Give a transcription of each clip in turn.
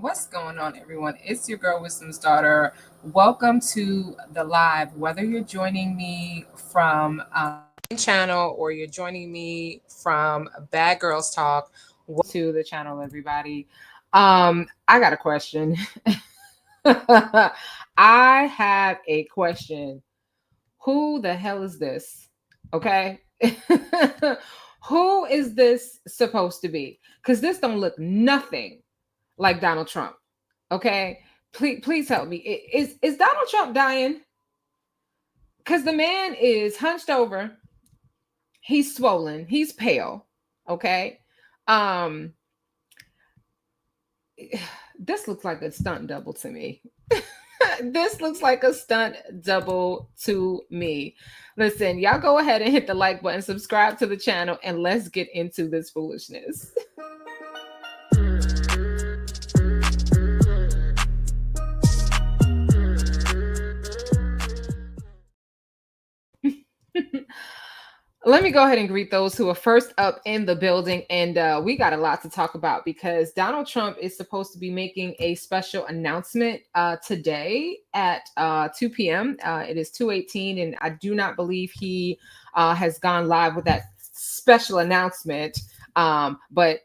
What's going on, everyone? It's your girl, Wisdom's daughter. Welcome to the live. Whether you're joining me from channel or you're joining me from Bad Girls Talk, welcome to the channel, everybody. I got a question. I have a question. Who the hell is this? Okay. Who is this supposed to be? Because this don't look nothing like Donald Trump. Okay, please help me. Is Donald Trump dying? Because the man is hunched over. He's swollen. He's pale. Okay, um, this looks like a stunt double to me. This looks like a stunt double to me. Listen, y'all go ahead and hit the like button, subscribe to the channel, and let's get into this foolishness. Let me go ahead and greet those who are first up in the building. And we got a lot to talk about because Donald Trump is supposed to be making a special announcement today at 2 p.m. It is 2:18, and I do not believe he has gone live with that special announcement. But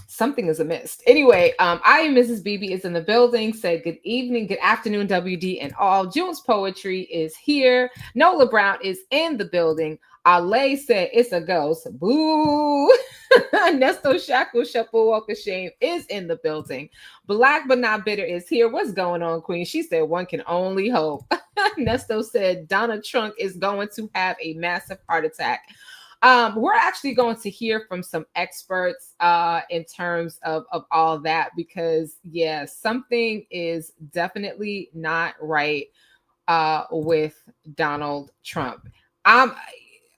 something is amiss. Anyway, I am Mrs. BB is in the building. Say good evening, good afternoon, WD, and all. June's Poetry is here. Nola Brown is in the building. Ale said it's a ghost. Boo. Nesto Shackle Shuffle Walker Shame is in the building. Black but not bitter is here. What's going on, Queen? She said one can only hope. Nesto said Donald Trump is going to have a massive heart attack. We're actually going to hear from some experts in terms of all that because, yeah, something is definitely not right with Donald Trump.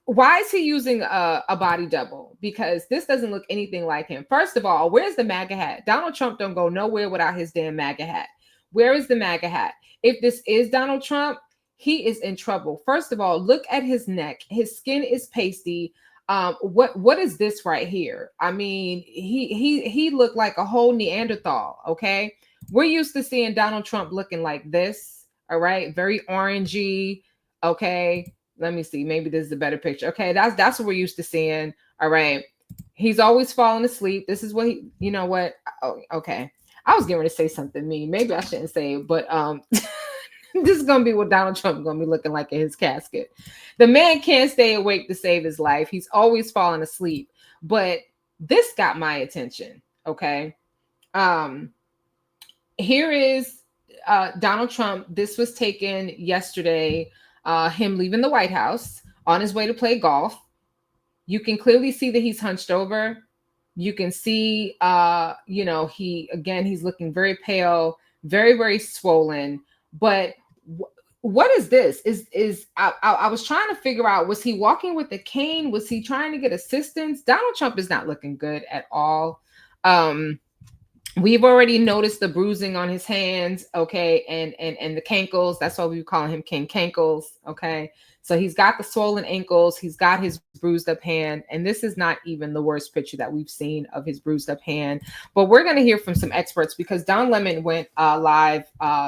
Why is he using a body double? Because this doesn't look anything like him. First of all, where's the MAGA hat? Donald Trump don't go nowhere without his damn MAGA hat. Where is the MAGA hat? If this is Donald Trump, he is in trouble. First of all, look at his neck. His skin is pasty. What is this right here? I mean, he looked like a whole Neanderthal. Okay, we're used to seeing Donald Trump looking like this. All right, very orangey. Okay, let me see. Maybe this is a better picture. Okay, that's what we're used to seeing. All right, he's always falling asleep. This is what he. You know what? Oh, okay. I was getting ready to say something mean. Maybe I shouldn't say it, but this is gonna be what Donald Trump gonna be looking like in his casket. The man can't stay awake to save his life. He's always falling asleep. But this got my attention. Okay. Um, Here is Donald Trump. This was taken yesterday. Him leaving the White House on his way to play golf. You can clearly see that he's hunched over. You can see, he's looking very pale, very, very swollen. But what is this? I was trying to figure out, was he walking with a cane? Was he trying to get assistance? Donald Trump is not looking good at all. We've already noticed the bruising on his hands, okay, and the cankles. That's why we call him King Cankles, okay. So he's got the swollen ankles, he's got his bruised up hand, and this is not even the worst picture that we've seen of his bruised up hand. But we're going to hear from some experts because Don Lemon went live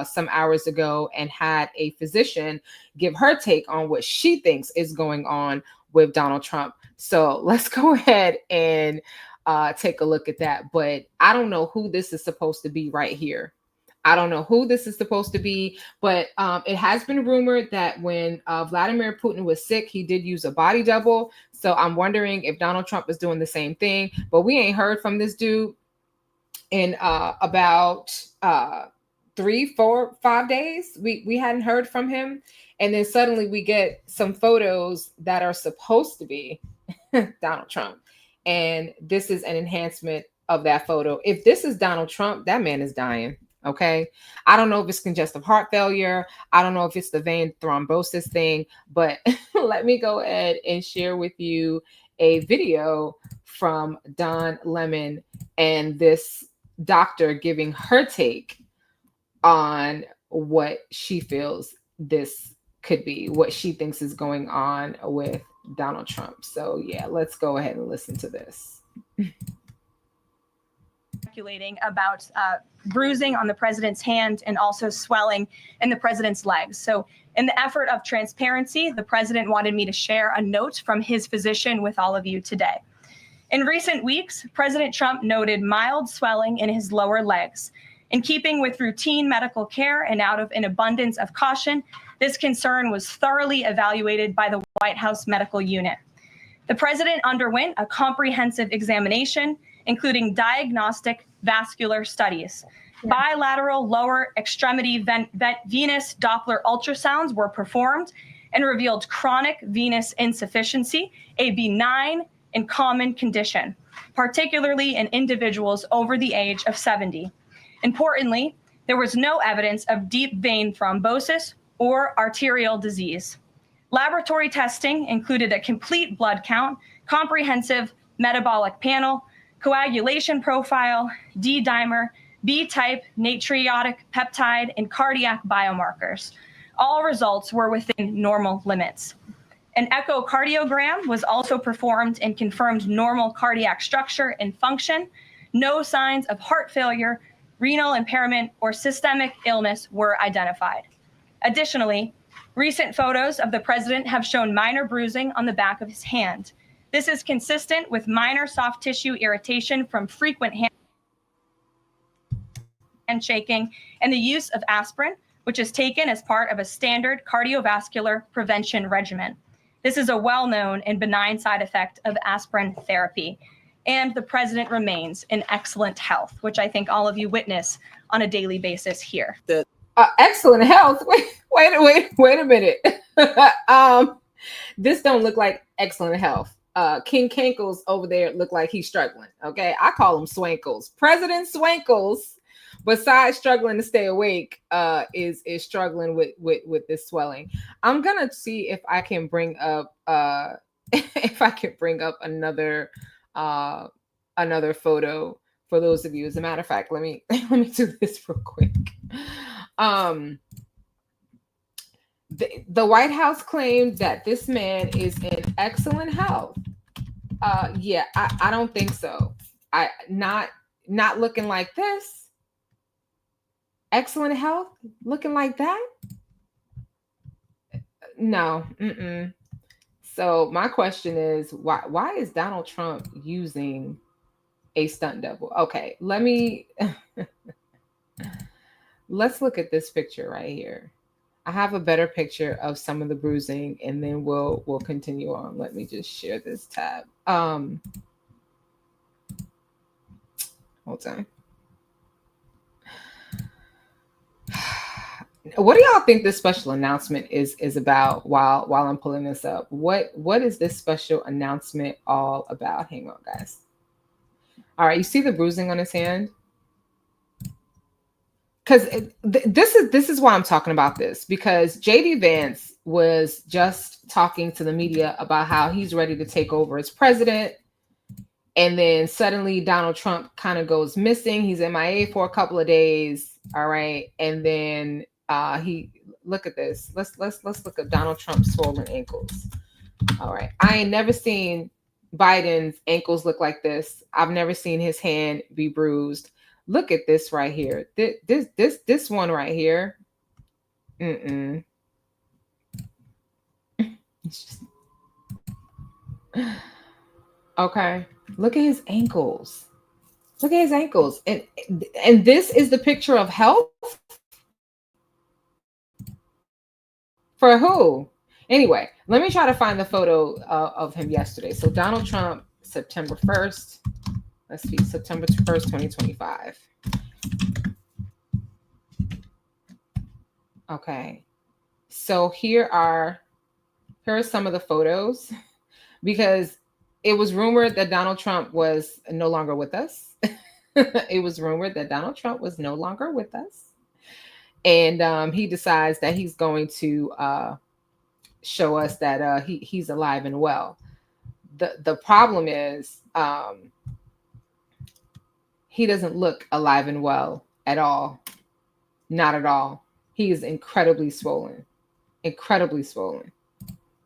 some hours ago and had a physician give her take on what she thinks is going on with Donald Trump. So let's go ahead and take a look at that. But I don't know who this is supposed to be right here. I don't know who this is supposed to be, but it has been rumored that when Vladimir Putin was sick, he did use a body double. So I'm wondering if Donald Trump is doing the same thing. But we ain't heard from this dude in about 3, 4, 5 days. We hadn't heard from him. And then suddenly we get some photos that are supposed to be Donald Trump. And this is an enhancement of that photo. If this is Donald Trump, that man is dying. Okay. I don't know if it's congestive heart failure. I don't know if it's the vein thrombosis thing, but let me go ahead and share with you a video from Don Lemon and this doctor giving her take on what she feels this could be, what she thinks is going on with Donald Trump. So yeah, let's go ahead and listen to this. speculating about bruising on the president's hand and also swelling in the president's legs. So in the effort of transparency, the president wanted me to share a note from his physician with all of you today. In recent weeks, President Trump noted mild swelling in his lower legs. In keeping with routine medical care and out of an abundance of caution, this concern was thoroughly evaluated by the White House medical unit. The president underwent a comprehensive examination, including diagnostic vascular studies. Bilateral lower extremity venous Doppler ultrasounds were performed and revealed chronic venous insufficiency, a benign and common condition, particularly in individuals over the age of 70. Importantly, there was no evidence of deep vein thrombosis or arterial disease. Laboratory testing included a complete blood count, comprehensive metabolic panel, coagulation profile, D-dimer, B-type natriuretic peptide, and cardiac biomarkers. All results were within normal limits. An echocardiogram was also performed and confirmed normal cardiac structure and function. No signs of heart failure, renal impairment, or systemic illness were identified. Additionally, recent photos of the president have shown minor bruising on the back of his hand. This is consistent with minor soft tissue irritation from frequent handshaking and the use of aspirin, which is taken as part of a standard cardiovascular prevention regimen. This is a well-known and benign side effect of aspirin therapy. And the president remains in excellent health, which I think all of you witness on a daily basis here. Excellent health. Wait a minute. This don't look like excellent health. King Cankles over there look like he's struggling. Okay, I call him Swankles. President Swankles, besides struggling to stay awake, is struggling with this swelling. I'm gonna see if I can bring up another photo for those of you. As a matter of fact, let me do this real quick. The White House claimed that this man is in excellent health. Yeah, I don't think so. Not looking like this. Excellent health, looking like that? No. So my question is, why is Donald Trump using a stunt double? Okay, let's look at this picture right here. I have a better picture of some of the bruising, and then we'll continue on. Let me just share this tab. Hold on. What do y'all think this special announcement is about while I'm pulling this up? What is this special announcement all about? Hang on, guys. All right, you see the bruising on his hand? Because this is why I'm talking about this, because JD Vance was just talking to the media about how he's ready to take over as president. And then suddenly Donald Trump kind of goes missing. He's MIA for a couple of days. All right. And then he look at this. Let's look at Donald Trump's swollen ankles. All right. I ain't never seen Biden's ankles look like this. I've never seen his hand be bruised. Look at this right here. This one right here. It's just... Okay. Look at his ankles. Look at his ankles. And this is the picture of health? For who? Anyway, let me try to find the photo of him yesterday. So Donald Trump, September 1st. Let's see, September 1st, 2025. Okay. So here are some of the photos, because it was rumored that Donald Trump was no longer with us. It was rumored that Donald Trump was no longer with us. And he decides that he's going to show us that he's alive and well. The problem is he doesn't look alive and well at all. Not at all. He is incredibly swollen. Incredibly swollen.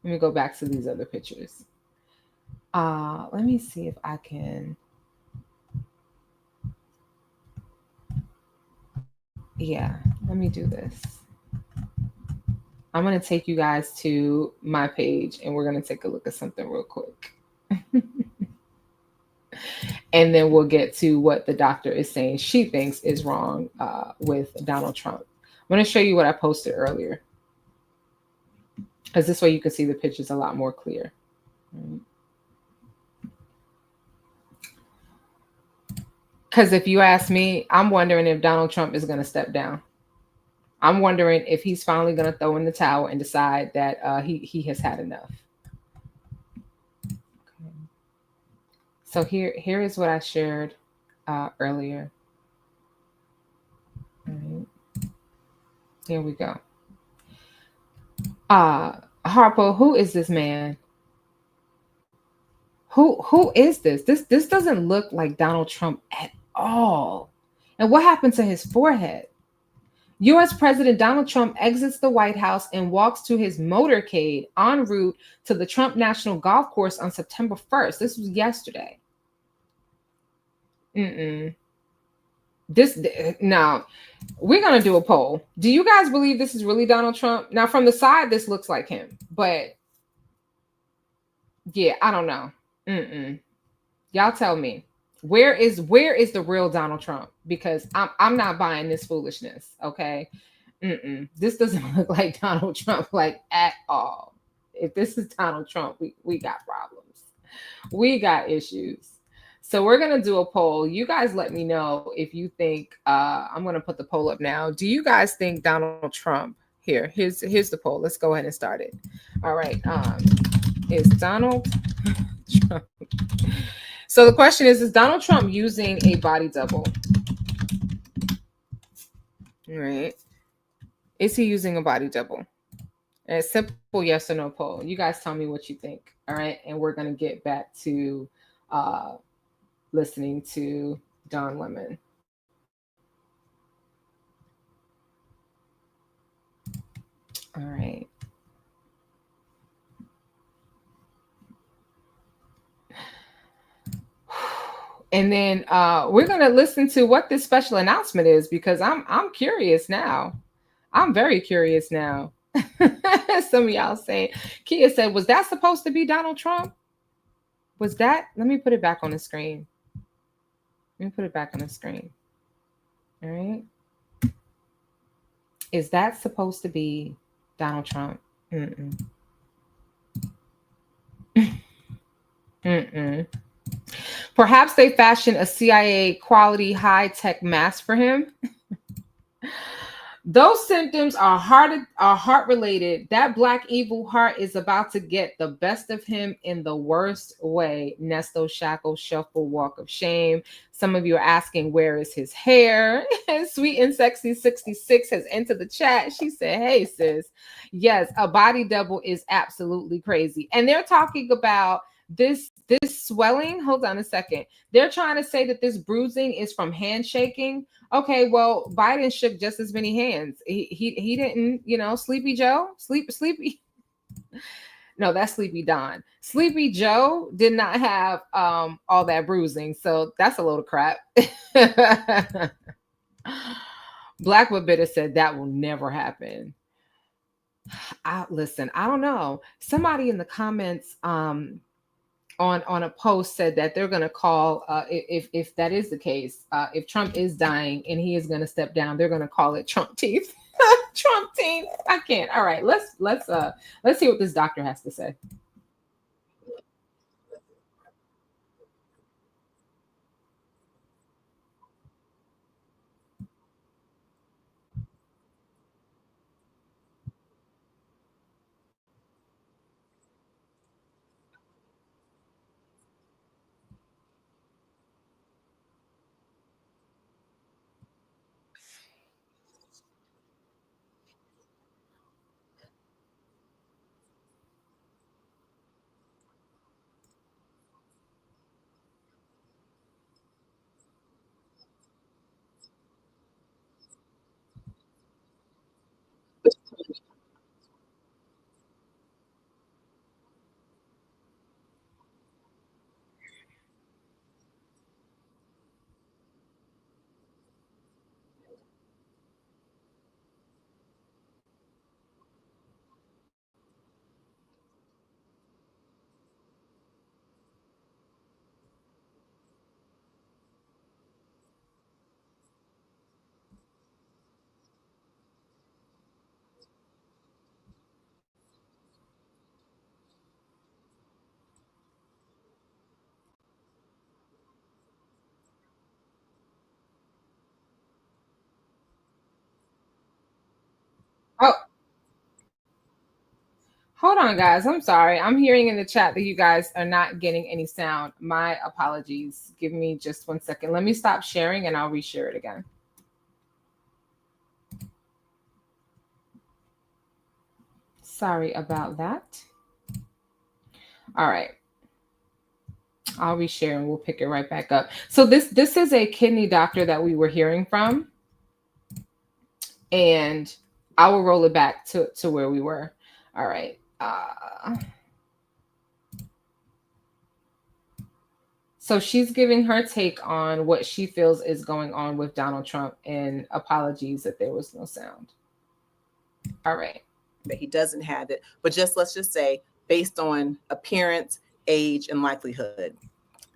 Let me go back to these other pictures. Let me see if I can. Yeah, let me do this. I'm going to take you guys to my page and we're going to take a look at something real quick. And then we'll get to what the doctor is saying she thinks is wrong with Donald Trump. I'm going to show you what I posted earlier because this way you can see the pictures a lot more clear. Because if you ask me, I'm wondering if Donald Trump is going to step down. I'm wondering if he's finally going to throw in the towel and decide that he has had enough. Okay. So here is what I shared earlier. All right. Here we go. Harpo, who is this man? Who is this? This doesn't look like Donald Trump at all. And what happened to his forehead? US President Donald Trump exits the White House and walks to his motorcade en route to the Trump National Golf Course on September 1st. This was yesterday. This now we're gonna do a poll. Do you guys believe this is really Donald Trump? Now, from the side, this looks like him, but yeah, I don't know. Y'all tell me. Where is the real Donald Trump? Because I'm not buying this foolishness. Okay. This doesn't look like Donald Trump like at all. If this is Donald Trump, we got problems. We got issues. So we're gonna do a poll. You guys let me know if you think I'm gonna put the poll up now. Do you guys think Donald Trump here's the poll. Let's go ahead and start it. All right. Is Donald Trump. So the question is Donald Trump using a body double? All right. Is he using a body double? A simple yes or no poll. You guys tell me what you think. All right. And we're going to get back to listening to Don Lemon. All right. And then we're going to listen to what this special announcement is because I'm curious now. I'm very curious now. Some of y'all saying, Kia said, was that supposed to be Donald Trump? Was that? Let me put it back on the screen. Let me put it back on the screen. All right. Is that supposed to be Donald Trump? Perhaps they fashioned a CIA quality high-tech mask for him. Those symptoms are heart related. That black evil heart is about to get the best of him in the worst way. Nesto Shackle Shuffle Walk of Shame. Some of you are asking, where is his hair? Sweet and Sexy 66 has entered the chat. She said, hey, sis. Yes, a body double is absolutely crazy. And they're talking about this swelling. Hold on a second. They're trying to say that this bruising is from handshaking. Okay, well, Biden shook just as many hands. He didn't, Sleepy Joe, sleepy. No, that's Sleepy Don. Sleepy Joe did not have all that bruising, so that's a load of crap. Blackwood Bitter said that will never happen. Listen, I don't know. Somebody in the comments on a post said that they're going to call if that is the case, if Trump is dying and he is going to step down, they're going to call it Trump teeth. Trump teeth. I can't. All right, let's see what this doctor has to say. on, guys. I'm sorry. I'm hearing in the chat that you guys are not getting any sound. My apologies. Give me just 1 second. Let me stop sharing and I'll reshare it again. Sorry about that. All right. I'll reshare and we'll pick it right back up. So this is a kidney doctor that we were hearing from, and I will roll it back to where we were. All right. So she's giving her take on what she feels is going on with Donald Trump, and apologies that there was no sound. All right. That he doesn't have it, but let's just say based on appearance, age, and likelihood,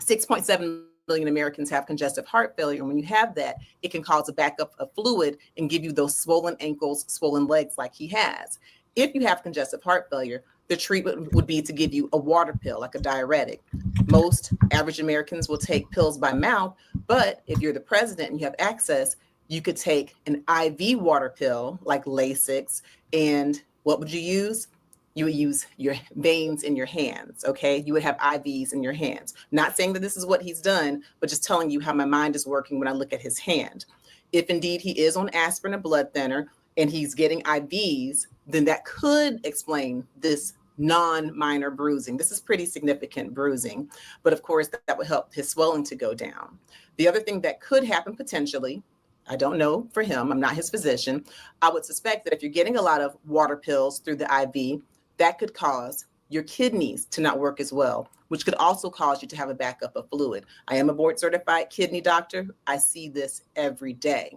6.7 million Americans have congestive heart failure. And when you have that, it can cause a backup of fluid and give you those swollen ankles, swollen legs like he has. If you have congestive heart failure, the treatment would be to give you a water pill, like a diuretic. Most average Americans will take pills by mouth, but if you're the president and you have access, you could take an IV water pill like Lasix. And what would you use? You would use your veins in your hands, okay? You would have IVs in your hands. Not saying that this is what he's done, but just telling you how my mind is working when I look at his hand. If indeed he is on aspirin, a blood thinner, and he's getting IVs, then that could explain this non-minor bruising. This is pretty significant bruising, but of course that would help his swelling to go down. The other thing that could happen potentially, I don't know for him, I'm not his physician, I would suspect that if you're getting a lot of water pills through the IV, that could cause your kidneys to not work as well, which could also cause you to have a backup of fluid. I am a board certified kidney doctor. I see this every day.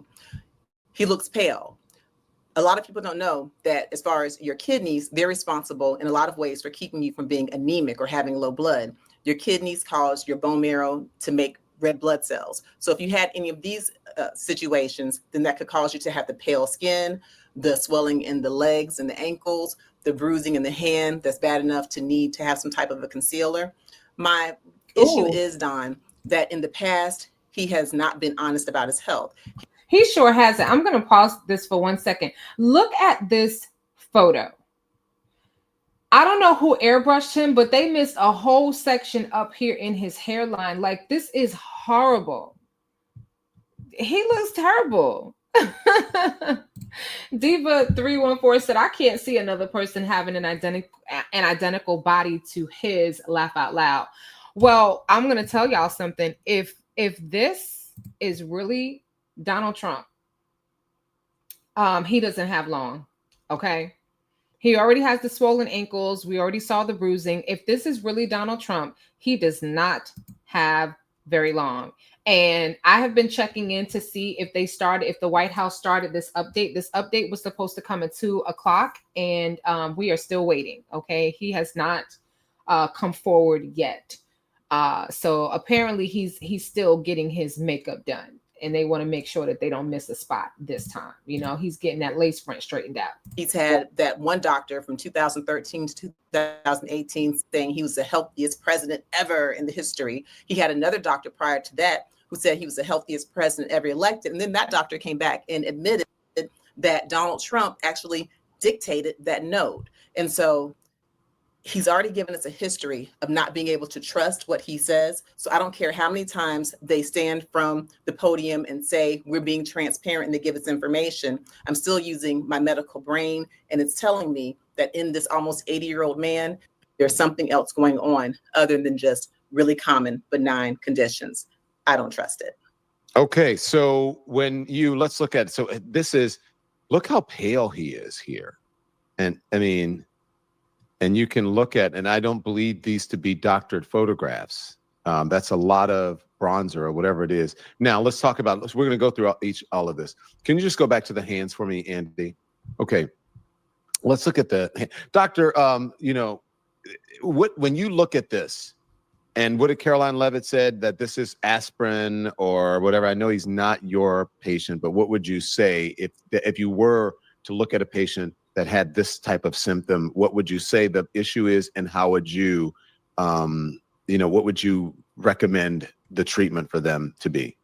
He looks pale. A lot of people don't know that as far as your kidneys, they're responsible in a lot of ways for keeping you from being anemic or having low blood. Your kidneys cause your bone marrow to make red blood cells. So if you had any of these situations, then that could cause you to have the pale skin, the swelling in the legs and the ankles, the bruising in the hand that's bad enough to need to have some type of a concealer. My issue is, Don, that in the past, he has not been honest about his health. He sure hasn't. I'm going to pause this for 1 second. Look at this photo. I don't know who airbrushed him, but they missed a whole section up here in his hairline. Like, this is horrible. He looks terrible. Diva314 said, I can't see another person having an identical body to his. Laugh out loud. Well, I'm going to tell y'all something. If this is really Donald Trump, he doesn't have long. Okay. He already has the swollen ankles. We already saw the bruising. If this is really Donald Trump, he does not have very long. And I have been checking in to see if the White House started this update. This update was supposed to come at 2:00, and we are still waiting. Okay. He has not come forward yet. So apparently he's still getting his makeup done, and they want to make sure that they don't miss a spot this time. You know, he's getting that lace front straightened out. He's had that one doctor from 2013 to 2018 saying he was the healthiest president ever in the history. He had another doctor prior to that who said he was the healthiest president ever elected. And then that doctor came back and admitted that Donald Trump actually dictated that note. And so he's already given us a history of not being able to trust what he says. So I don't care how many times they stand from the podium and say, we're being transparent and they give us information. I'm still using my medical brain, and it's telling me that in this almost 80-year-old man, there's something else going on other than just really common, benign conditions. I don't trust it. Okay. So let's look at it. So look how pale he is here. And I mean, and you can look at, and I don't believe these to be doctored photographs. That's a lot of bronzer or whatever it is. Now let's talk about, we're going to go through all of this. Can you just go back to the hands for me, Andy? Okay. Let's look at the doctor. When you look at this, and what did Caroline Levitt said, that this is aspirin or whatever? I know he's not your patient, but what would you say if you were to look at a patient that had this type of symptom? What would you say the issue is, and how would you, what would you recommend the treatment for them to be?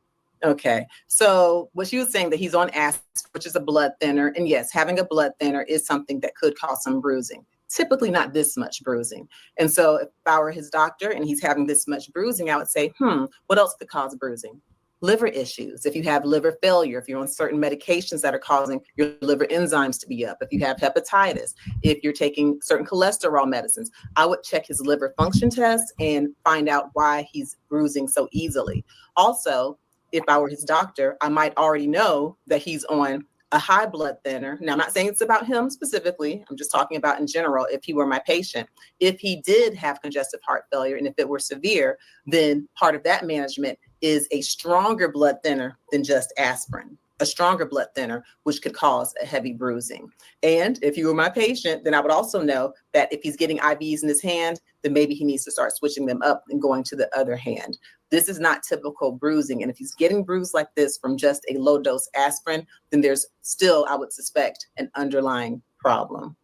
Okay. So what she was saying, that he's on aspirin, which is a blood thinner. And yes, having a blood thinner is something that could cause some bruising. typically not this much bruising. And so if I were his doctor and he's having this much bruising, I would say, what else could cause bruising? Liver issues. If you have liver failure, if you're on certain medications that are causing your liver enzymes to be up, if you have hepatitis, if you're taking certain cholesterol medicines, I would check his liver function tests and find out why he's bruising so easily. Also, if I were his doctor, I might already know that he's on a high blood thinner. Now, I'm not saying it's about him specifically. I'm just talking about in general, if he were my patient. If he did have congestive heart failure and if it were severe, then part of that management is a stronger blood thinner than just aspirin, a stronger blood thinner, which could cause a heavy bruising. And if you were my patient, then I would also know that if he's getting IVs in his hand, then maybe he needs to start switching them up and going to the other hand. This is not typical bruising. And if he's getting bruised like this from just a low dose aspirin, then there's still, I would suspect, an underlying problem.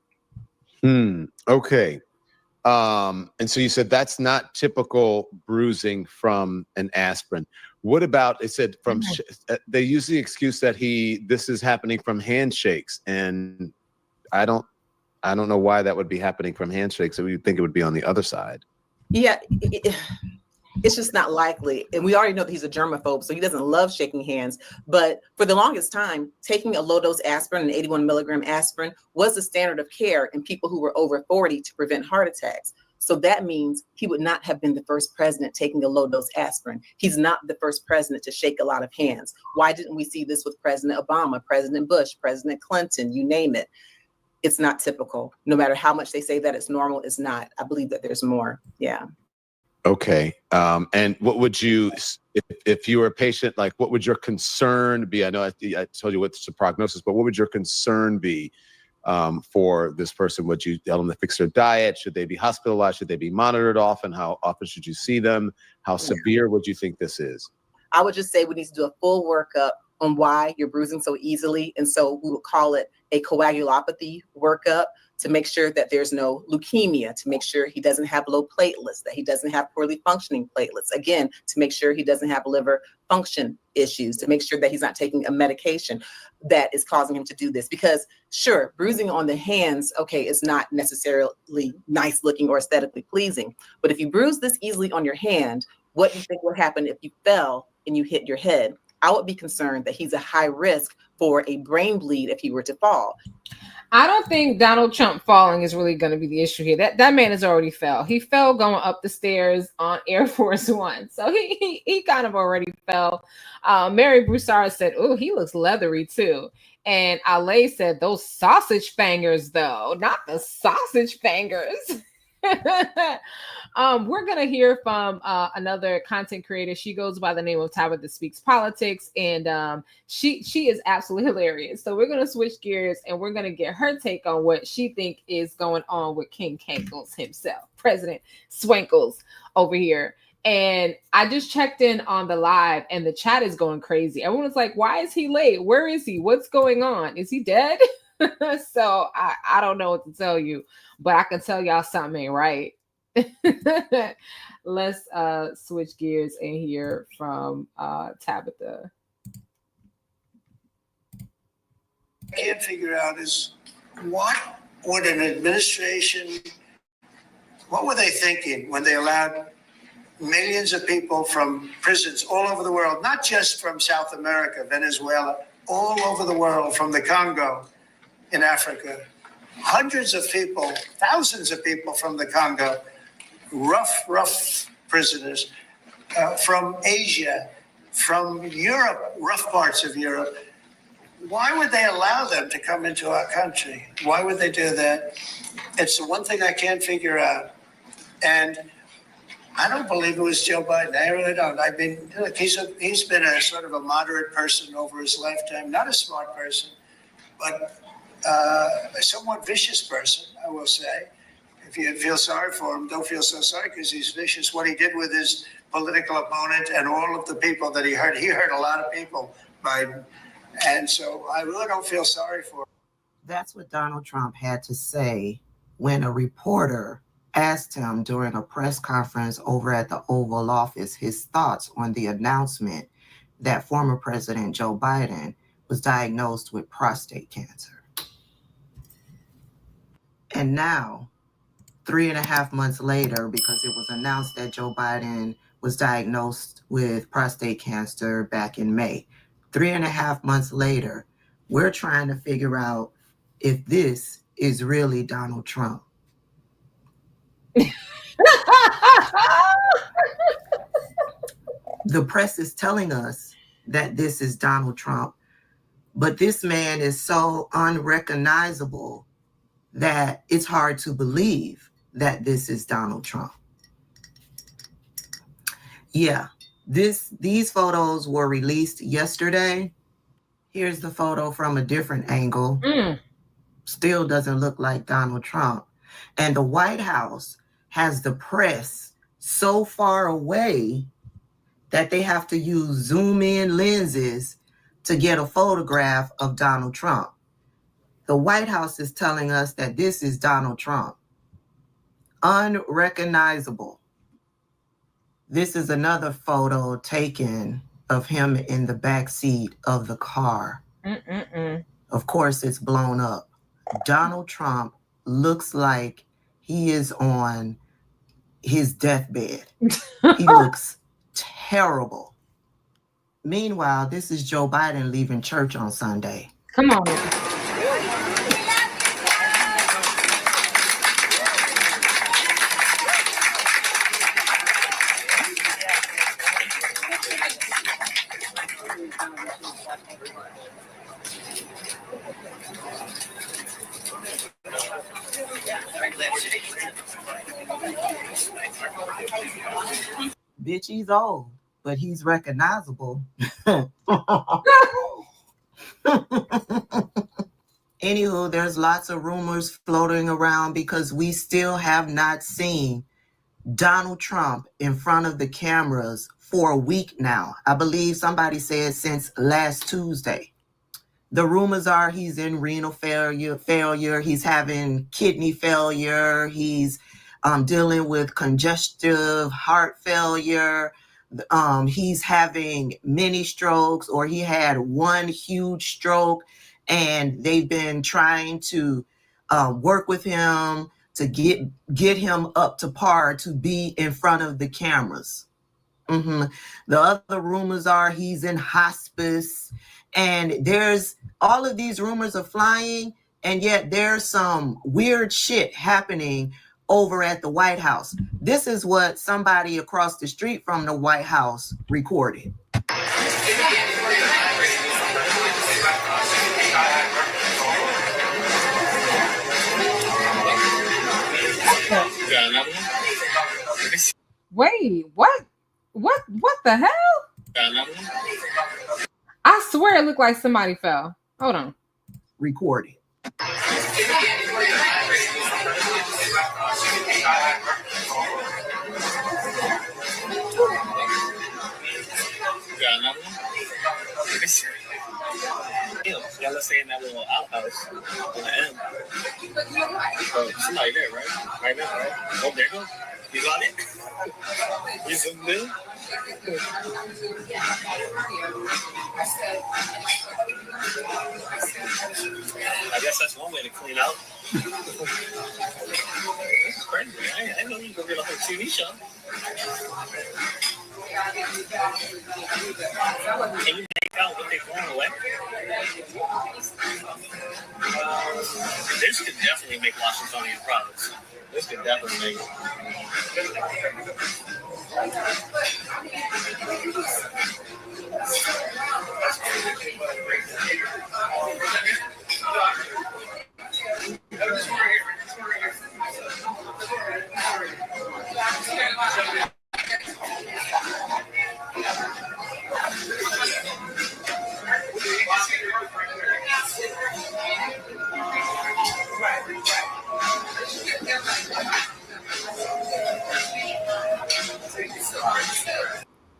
Okay. And so you said that's not typical bruising from an aspirin. What about, it said from, they use the excuse that this is happening from handshakes. And I don't know why that would be happening from handshakes. So you'd think it would be on the other side. Yeah, it's just not likely. And we already know that he's a germaphobe, so he doesn't love shaking hands. But for the longest time, taking a low dose aspirin, an 81 milligram aspirin, was the standard of care in people who were over 40 to prevent heart attacks. So that means he would not have been the first president taking a low dose aspirin. He's not the first president to shake a lot of hands. Why didn't we see this with President Obama, President Bush, President Clinton, you name it? It's not typical. No matter how much they say that it's normal, it's not. I believe that there's more. Yeah. Okay. And what would you, if you were a patient, like what would your concern be? I know I told you what's the prognosis, but what would your concern be for this person? Would you tell them to fix their diet? Should they be hospitalized? Should they be monitored often? How often should you see them? How severe would you think this is? I would just say we need to do a full workup on why you're bruising so easily. And so we would call it a coagulopathy workup to make sure that there's no leukemia, to make sure he doesn't have low platelets, that he doesn't have poorly functioning platelets. Again, to make sure he doesn't have liver function issues, to make sure that he's not taking a medication that is causing him to do this. Because sure, bruising on the hands, okay, is not necessarily nice looking or aesthetically pleasing. But if you bruise this easily on your hand, what do you think would happen if you fell and you hit your head? I would be concerned that he's a high risk for a brain bleed if he were to fall. I don't think Donald Trump falling is really going to be the issue here. That man has already fell. He fell going up the stairs on Air Force One. So he kind of already fell. Mary Broussard said, oh, he looks leathery too. And Ale said, those sausage fingers though, not the sausage fingers. We're gonna hear from another content creator. She goes by the name of Tabitha Speaks Politics, and she is absolutely hilarious. So we're gonna switch gears and we're gonna get her take on what she think is going on with King Kankles himself, President Swankles over here. And I just checked in on the live and the chat is going crazy. Everyone's like, why is he late? Where is he? What's going on? Is he dead? So I don't know what to tell you, but I can tell y'all something ain't right. Let's switch gears and hear from Tabitha. I can't figure out is what would an administration, what were they thinking when they allowed millions of people from prisons all over the world, not just from South America, Venezuela, all over the world, from the Congo in Africa, hundreds of people, thousands of people from the Congo, rough prisoners, from Asia, from Europe, rough parts of Europe. Why would they allow them to come into our country? Why would they do that? It's the one thing I can't figure out. And I don't believe it was Joe Biden. I really don't. I mean, look, he's been a sort of a moderate person over his lifetime, not a smart person, but a somewhat vicious person, I will say. If you feel sorry for him, don't feel so sorry because he's vicious. What he did with his political opponent and all of the people that he hurt a lot of people, Biden. And so I really don't feel sorry for him. That's what Donald Trump had to say when a reporter asked him during a press conference over at the Oval Office his thoughts on the announcement that former President Joe Biden was diagnosed with prostate cancer. And now 3.5 months later, because it was announced that Joe Biden was diagnosed with prostate cancer back in May. 3.5 months later, we're trying to figure out if this is really Donald Trump. The press is telling us that this is Donald Trump, but this man is so unrecognizable that it's hard to believe that this is Donald Trump. Yeah, these photos were released yesterday. Here's the photo from a different angle. Still doesn't look like Donald Trump. And the White House has the press so far away that they have to use zoom in lenses to get a photograph of Donald Trump. The White House is telling us that this is Donald Trump. Unrecognizable. This is another photo taken of him in the back seat of the car. Of course, it's blown up. Donald Trump looks like he is on his deathbed. He looks terrible. Meanwhile, this is Joe Biden leaving church on Sunday. Come on. Bitch, he's old, but he's recognizable. Anywho, there's lots of rumors floating around because we still have not seen Donald Trump in front of the cameras for a week now. I believe somebody said since last Tuesday. The rumors are he's in renal failure. He's having kidney failure. He's dealing with congestive heart failure. He's having many strokes, or he had one huge stroke, and they've been trying to work with him to get him up to par to be in front of the cameras. The other rumors are he's in hospice, and there's all of these rumors are flying, and yet there's some weird shit happening over at the White House. This is what somebody across the street from the White House recorded. Wait, what? What the hell? I swear it looked like somebody fell. Hold on. Recorded. Y'all are saying that little outhouse on the end. Oh, somebody there, right? Right now, right? Oh, there you go. You got it? You zoomed in? I guess that's one way to clean out. That's crazy. I know you can get a whole TV show. Can you make out what they're throwing away? This could definitely make Washingtonian products. This could definitely make it.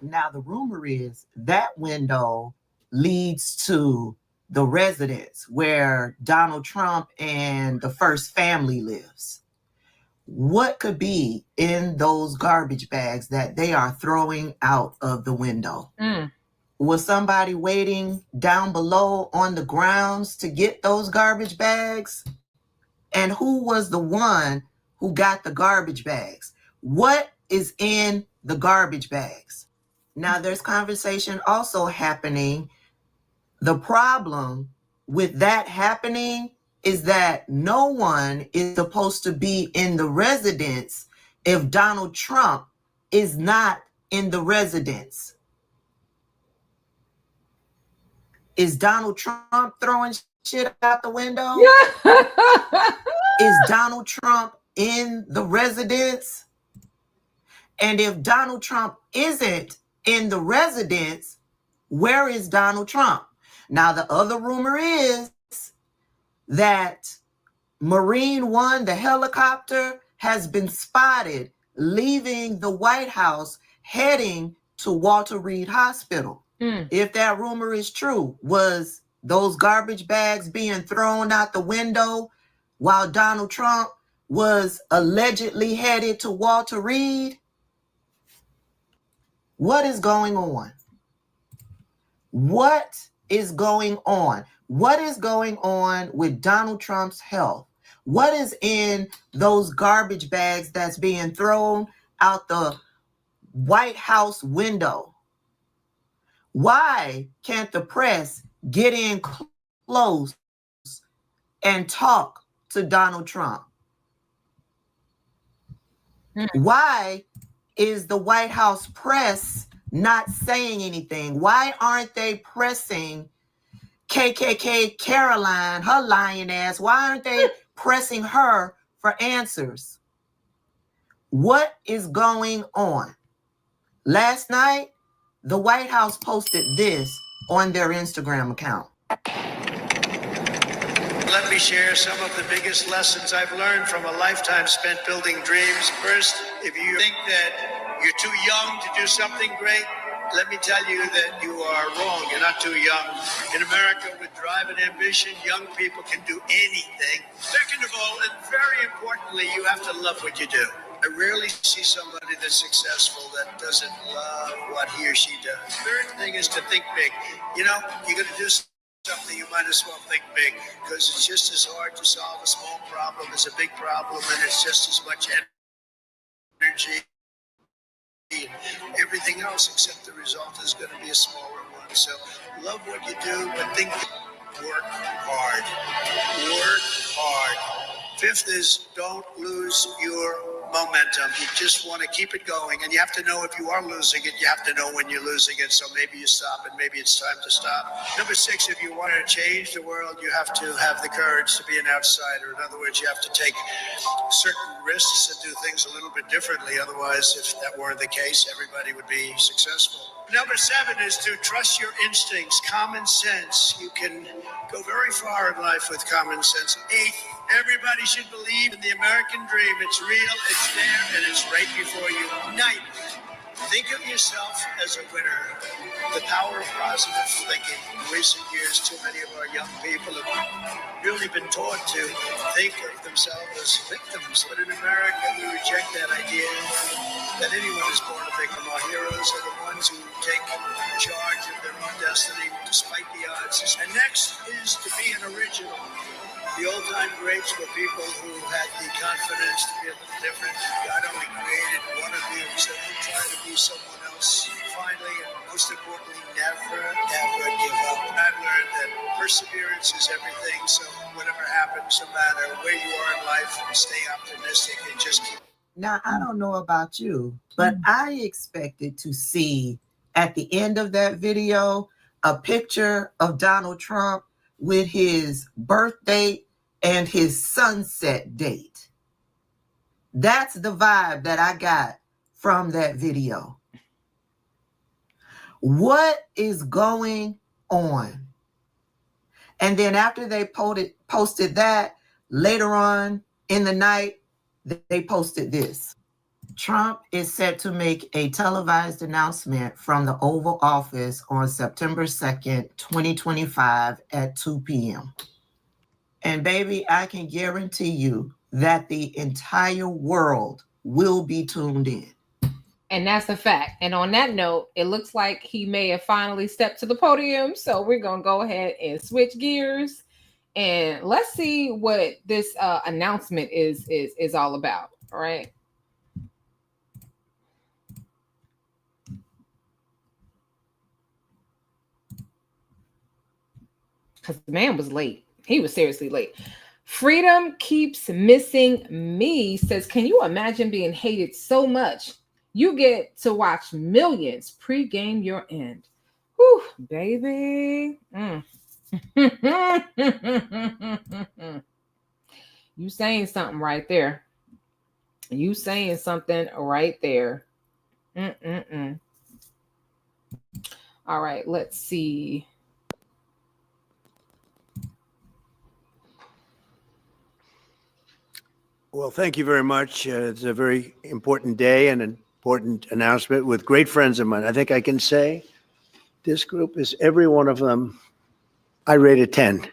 Now, the rumor is that window leads to the residence where Donald Trump and the first family lives. What could be in those garbage bags that they are throwing out of the window? Was somebody waiting down below on the grounds to get those garbage bags? And who was the one who got the garbage bags. What is in the garbage bags? Now, there's conversation also happening. The problem with that happening is that no one is supposed to be in the residence if Donald Trump is not in the residence. Is Donald Trump throwing shit out the window? Is Donald Trump in the residence? And if Donald Trump isn't in the residence, where is Donald Trump? Now, the other rumor is that Marine One, the helicopter, has been spotted leaving the White House, heading to Walter Reed Hospital. If that rumor is true, was those garbage bags being thrown out the window while Donald Trump was allegedly headed to Walter Reed? What is going on? What is going on? What is going on with Donald Trump's health? What is in those garbage bags that's being thrown out the White House window? Why can't the press get in close and talk to Donald Trump? Why is the White House press not saying anything? Why aren't they pressing KKK Caroline, her lying ass? Why aren't they pressing her for answers? What is going on? Last night, the White House posted this on their Instagram account. Let me share some of the biggest lessons I've learned from a lifetime spent building dreams. First, if you think that you're too young to do something great, let me tell you that you are wrong. You're not too young. In America, with drive and ambition, young people can do anything. Second of all, and very importantly, you have to love what you do. I rarely see somebody that's successful that doesn't love what he or she does. Third thing is to think big. You know, you're going to do something, you might as well think big, because it's just as hard to solve a small problem as a big problem, and it's just as much energy and everything else, except the result is going to be a smaller one. So love what you do, but think, work hard. Work hard. Fifth is don't lose your momentum. You just want to keep it going, and you have to know if you are losing it, you have to know when you're losing it, so maybe you stop and maybe it's time to stop. Number six, if you want to change the world, you have to have the courage to be an outsider. In other words, you have to take certain risks and do things a little bit differently. Otherwise, if that weren't the case, everybody would be successful. Number seven is to trust your instincts, common sense. You can go very far in life with common sense. Eighth, everybody should believe in the American dream. It's real, it's there, and it's right before you. Ninth, think of yourself as a winner. The power of positive thinking. In recent years, too many of our young people have really been taught to think of themselves as victims. But in America, we reject that idea that anyone is born a victim. Our heroes are the ones who take charge of their own destiny despite the odds. And next is to be an original. The old-time greats were people who had the confidence to be a little different. God only created one of you, so don't try to be someone else. Finally, and most importantly, never, ever give up. I've learned that perseverance is everything, so whatever happens, no matter where you are in life, stay optimistic and just keep. Now, I don't know about you, but I expected to see at the end of that video a picture of Donald Trump with his birth date and his sunset date. That's the vibe that I got from that video. What is going on? And then after they posted that, later on in the night, they posted this. Trump is set to make a televised announcement from the Oval Office on September 2nd, 2025 at 2 p.m. And baby, I can guarantee you that the entire world will be tuned in. And that's a fact. And on that note, it looks like he may have finally stepped to the podium. So we're going to go ahead and switch gears and let's see what this announcement is all about. All right. Because the man was late. He was seriously late. Freedom keeps missing me says, can you imagine being hated so much? You get to watch millions pregame your end. Whew, baby. You saying something right there. You saying something right there. All right, let's see. Well, thank you very much. It's a very important day and an important announcement with great friends of mine. I think I can say this group is every one of them. I rate a 10.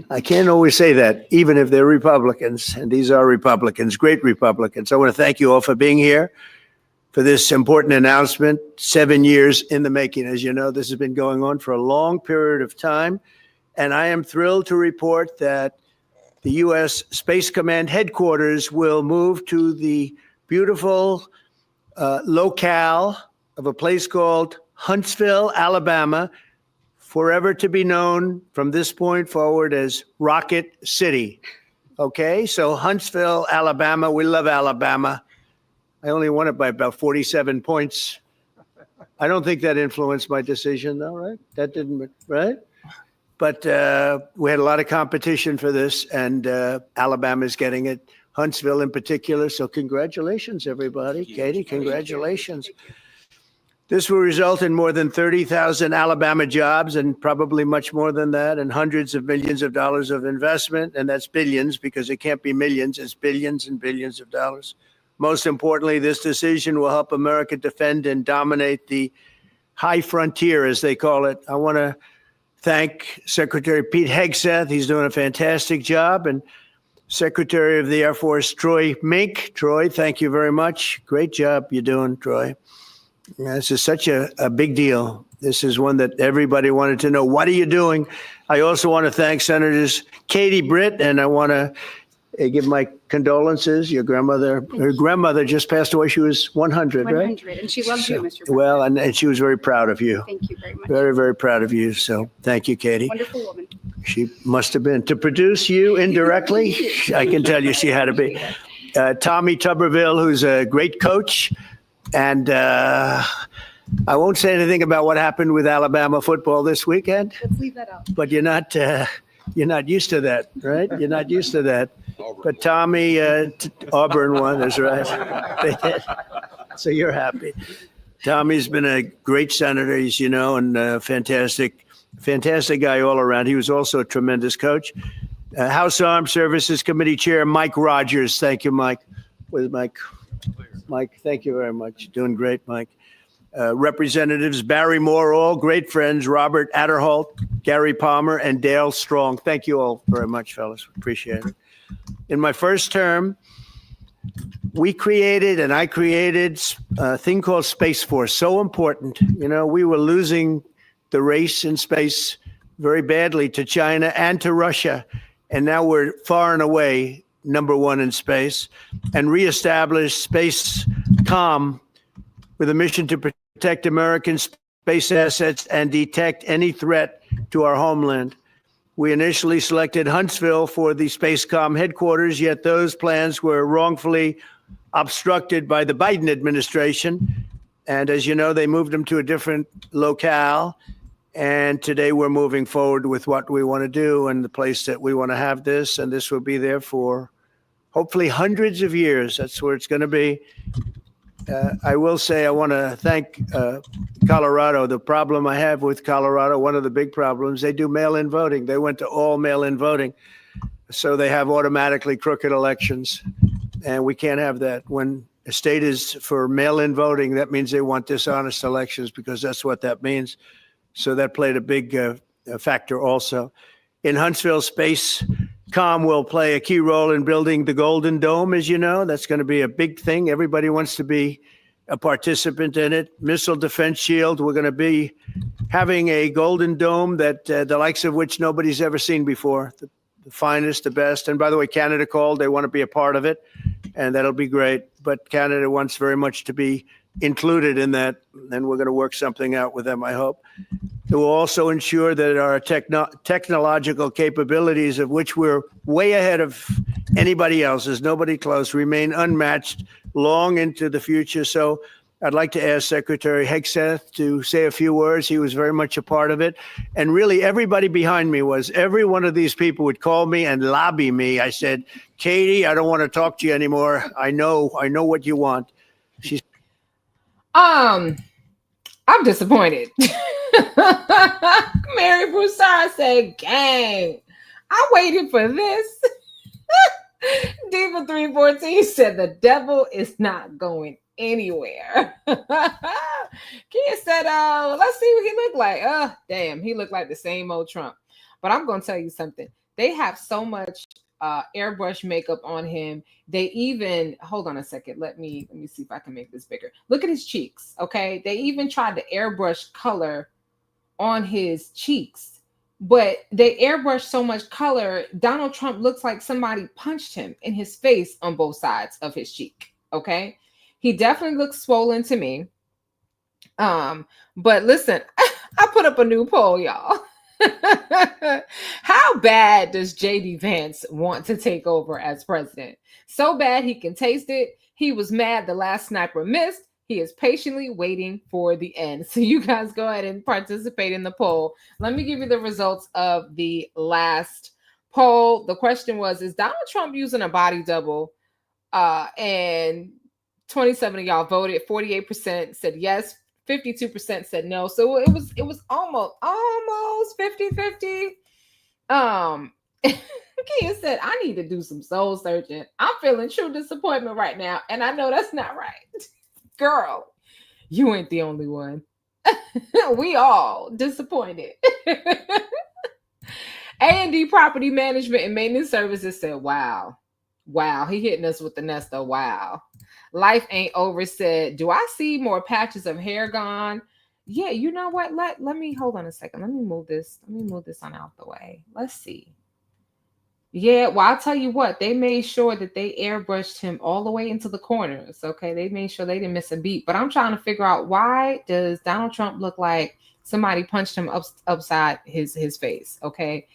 I can't always say that, even if they're Republicans, and these are Republicans, great Republicans. I want to thank you all for being here for this important announcement, 7 years in the making. As you know, this has been going on for a long period of time, and I am thrilled to report that the U.S. Space Command headquarters will move to the beautiful locale of a place called Huntsville, Alabama, forever to be known from this point forward as Rocket City. Okay, so Huntsville, Alabama, we love Alabama. I only won it by about 47 points. I don't think that influenced my decision though, right? That didn't, right? But we had a lot of competition for this, and Alabama's getting it, Huntsville in particular. So congratulations, everybody. Katie, congratulations. This will result in more than 30,000 Alabama jobs and probably much more than that, and hundreds of millions of dollars of investment. And that's billions, because it can't be millions, it's billions and billions of dollars. Most importantly, this decision will help America defend and dominate the high frontier, as they call it. I want to thank Secretary Pete Hegseth. He's doing a fantastic job. And Secretary of the Air Force, Troy Mink. Troy, thank you very much. Great job you're doing, Troy. This is such a big deal. This is one that everybody wanted to know. What are you doing? I also want to thank Senators Katie Britt, and I want to give my condolences. Your grandmother, her grandmother just passed away. She was 100, right? 100, and she loves you, Mr. President. Well, and she was very proud of you. Thank you very much. Very, very proud of you. So thank you, Katie. Wonderful woman. She must have been. To produce you indirectly, I can tell you she had to be. Tommy Tuberville, who's a great coach. And I won't say anything about what happened with Alabama football this weekend. Let's leave that out. But you're not used to that, right? You're not used to that. But Tommy, Auburn won, that's right. They did. So you're happy. Tommy's been a great senator, as you know, and a fantastic guy all around. He was also a tremendous coach. House Armed Services Committee Chair Mike Rogers. Thank you, Mike. Where's Mike? Mike, thank you very much. Doing great, Mike. Representatives Barry Moore, all great friends, Robert Adderholt, Gary Palmer, and Dale Strong. Thank you all very much, fellas. Appreciate it. In my first term, I created a thing called Space Force. So important. You know, we were losing the race in space very badly to China and to Russia. And now we're far and away number one in space, and reestablish Space Com with a mission to protect American space assets and detect any threat to our homeland. We initially selected Huntsville for the Spacecom headquarters, yet those plans were wrongfully obstructed by the Biden administration. And as you know, they moved them to a different locale. And today we're moving forward with what we want to do and the place that we want to have this. And this will be there for hopefully hundreds of years. That's where it's going to be. I will say I want to thank Colorado. The problem I have with Colorado, one of the big problems, they do mail-in voting. They went to all mail-in voting. So they have automatically crooked elections. And we can't have that. When a state is for mail-in voting, that means they want dishonest elections, because that's what that means. So that played a big factor also. In Huntsville, Spacecom will play a key role in building the Golden Dome, as you know. That's going to be a big thing. Everybody wants to be a participant in it. Missile Defense Shield, we're going to be having a Golden Dome that the likes of which nobody's ever seen before. The finest, the best. And by the way, Canada called. They want to be a part of it. and that'll be great. But Canada wants very much to be included in that, and we're going to work something out with them, I hope. It will also ensure that our technological capabilities, of which we're way ahead of anybody else, there's nobody close, remain unmatched long into the future. So I'd like to ask Secretary Hegseth to say a few words. He was very much a part of it. And really, everybody behind me was, every one of these people would call me and lobby me. I said, Katie, I don't want to talk to you anymore. I know what you want. She's I'm disappointed. Mary Broussard said, gang, I waited for this. Diva 314 said the devil is not going anywhere. Kia said, let's see what he looked like. Damn, he looked like the same old Trump. But I'm gonna tell you something. They have so much airbrush makeup on him. They even, hold on a second, let me see if I can make this bigger. Look at his cheeks. Okay, they even tried to airbrush color on his cheeks, but they airbrushed so much color, Donald Trump looks like somebody punched him in his face on both sides of his cheek. Okay, he definitely looks swollen to me. But listen, I put up a new poll, y'all. How bad does JD Vance want to take over as president? So bad he can taste it. He was mad the last sniper missed. He is patiently waiting for the end. So you guys go ahead and participate in the poll. Let me give you the results of the last poll. The question was, is Donald Trump using a body double? And 27 of y'all voted. 48% said yes. 52% said no. So it was almost 50-50. Kia said, I need to do some soul searching. I'm feeling true disappointment right now. And I know that's not right. Girl, you ain't the only one. We all disappointed. A&D Property Management and Maintenance Services said, wow, he hitting us with the Nesta. Wow. Life Ain't Over said, do I see more patches of hair gone? Yeah, you know what? Let me hold on a second. Let me move this on out the way. Let's see. Yeah, well, I'll tell you what, they made sure that they airbrushed him all the way into the corners. Okay, they made sure they didn't miss a beat. But I'm trying to figure out, why does Donald Trump look like somebody punched him upside his face? Okay,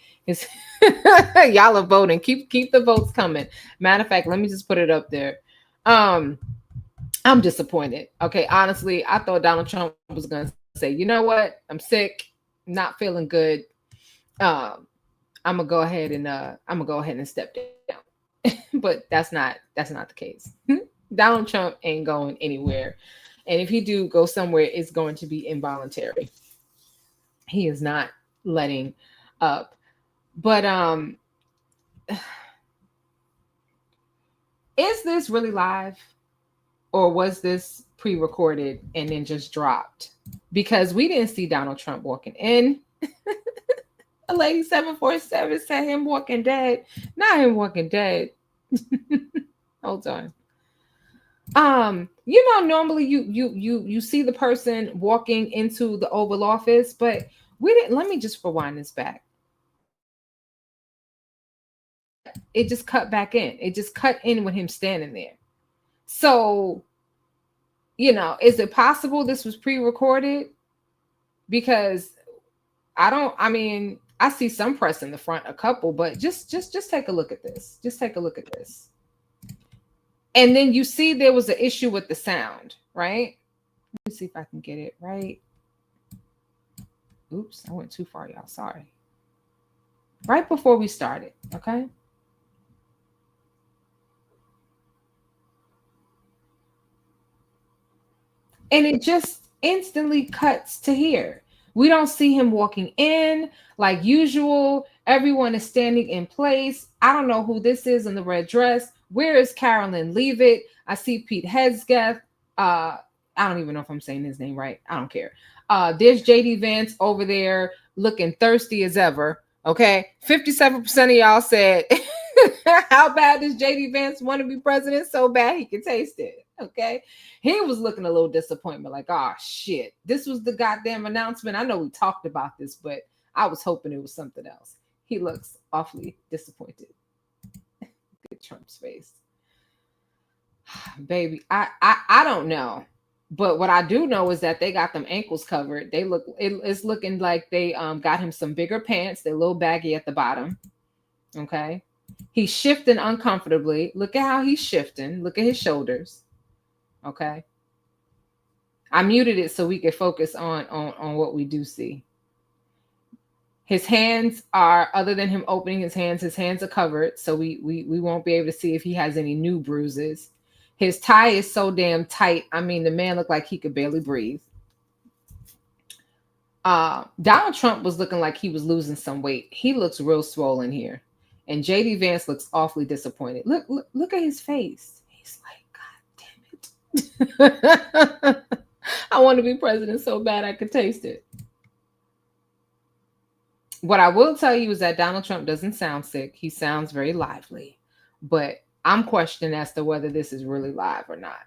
y'all are voting. Keep the votes coming. Matter of fact, let me just put it up there. I'm disappointed. Okay, honestly, I thought Donald Trump was gonna say, you know what, I'm sick, not feeling good. I'm gonna go ahead and step down. But that's not the case. Donald Trump ain't going anywhere. And if he do go somewhere, it's going to be involuntary. He is not letting up. But is this really live? Or was this pre-recorded and then just dropped? Because we didn't see Donald Trump walking in. A lady 747 said him walking dead. Not him walking dead. Hold on. Normally you see the person walking into the Oval Office, but we didn't. Let me just rewind this back. It just cut back in. It just cut in with him standing there. So, is it possible this was pre-recorded? Because I see some press in the front, a couple, but just take a look at this. Just take a look at this. And then you see there was an issue with the sound, right? Let me see if I can get it right. Oops, I went too far, y'all. Sorry. Right before we started, okay? And it just instantly cuts to here. We don't see him walking in like usual. Everyone is standing in place. I don't know who this is in the red dress. Where is Carolyn Leavitt? I see Pete Hegseth. I don't even know if I'm saying his name right. I don't care. There's JD Vance over there looking thirsty as ever. Okay. 57% of y'all said, how bad does JD Vance want to be president? So bad he can taste it. Okay. He was looking a little disappointment, like, oh shit, this was the goddamn announcement. I know we talked about this, but I was hoping it was something else. He looks awfully disappointed. Good Trump's face. Baby, I don't know. But what I do know is that they got them ankles covered. It's looking like they got him some bigger pants. They're a little baggy at the bottom. Okay. He's shifting uncomfortably. Look at how he's shifting. Look at his shoulders. Okay. I muted it so we could focus on what we do see. His hands are, other than him opening his hands are covered. So we won't be able to see if he has any new bruises. His tie is so damn tight. I mean, the man looked like he could barely breathe. Donald Trump was looking like he was losing some weight. He looks real swollen here. And JD Vance looks awfully disappointed. Look at his face. He's like, God damn it. I want to be president so bad I could taste it. What I will tell you is that Donald Trump doesn't sound sick. He sounds very lively. But I'm questioning as to whether this is really live or not.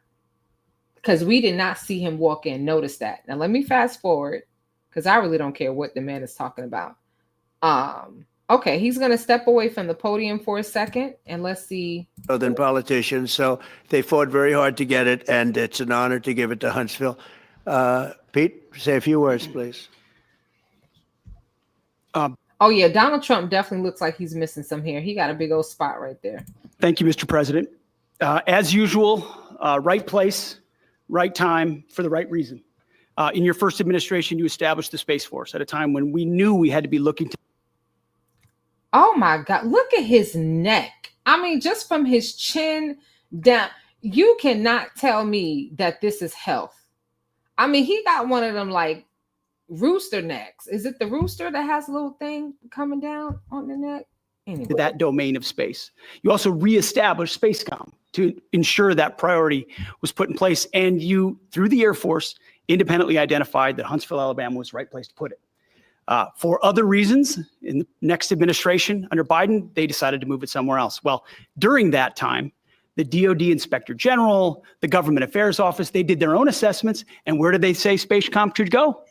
Because we did not see him walk in. Notice that. Now let me fast forward. Because I really don't care what the man is talking about. Okay, he's going to step away from the podium for a second. And let's see. Than politicians. So they fought very hard to get it. And it's an honor to give it to Huntsville. Pete, say a few words, please. Oh, yeah. Donald Trump definitely looks like he's missing some hair. He got a big old spot right there. Thank you, Mr. President. As usual, right place, right time, for the right reason. In your first administration, you established the Space Force at a time when we knew we had to be looking to. Oh, my God. Look at his neck. I mean, just from his chin down, you cannot tell me that this is health. I mean, he got one of them like rooster necks. Is it the rooster that has a little thing coming down on the neck? Anyway. That domain of space. You also reestablished SpaceCom to ensure that priority was put in place. And you, through the Air Force, independently identified that Huntsville, Alabama was the right place to put it. For other reasons, in the next administration under Biden, they decided to move it somewhere else. Well, during that time, the DOD Inspector General, the Government Affairs Office, they did their own assessments. And where did they say SpaceCom should go?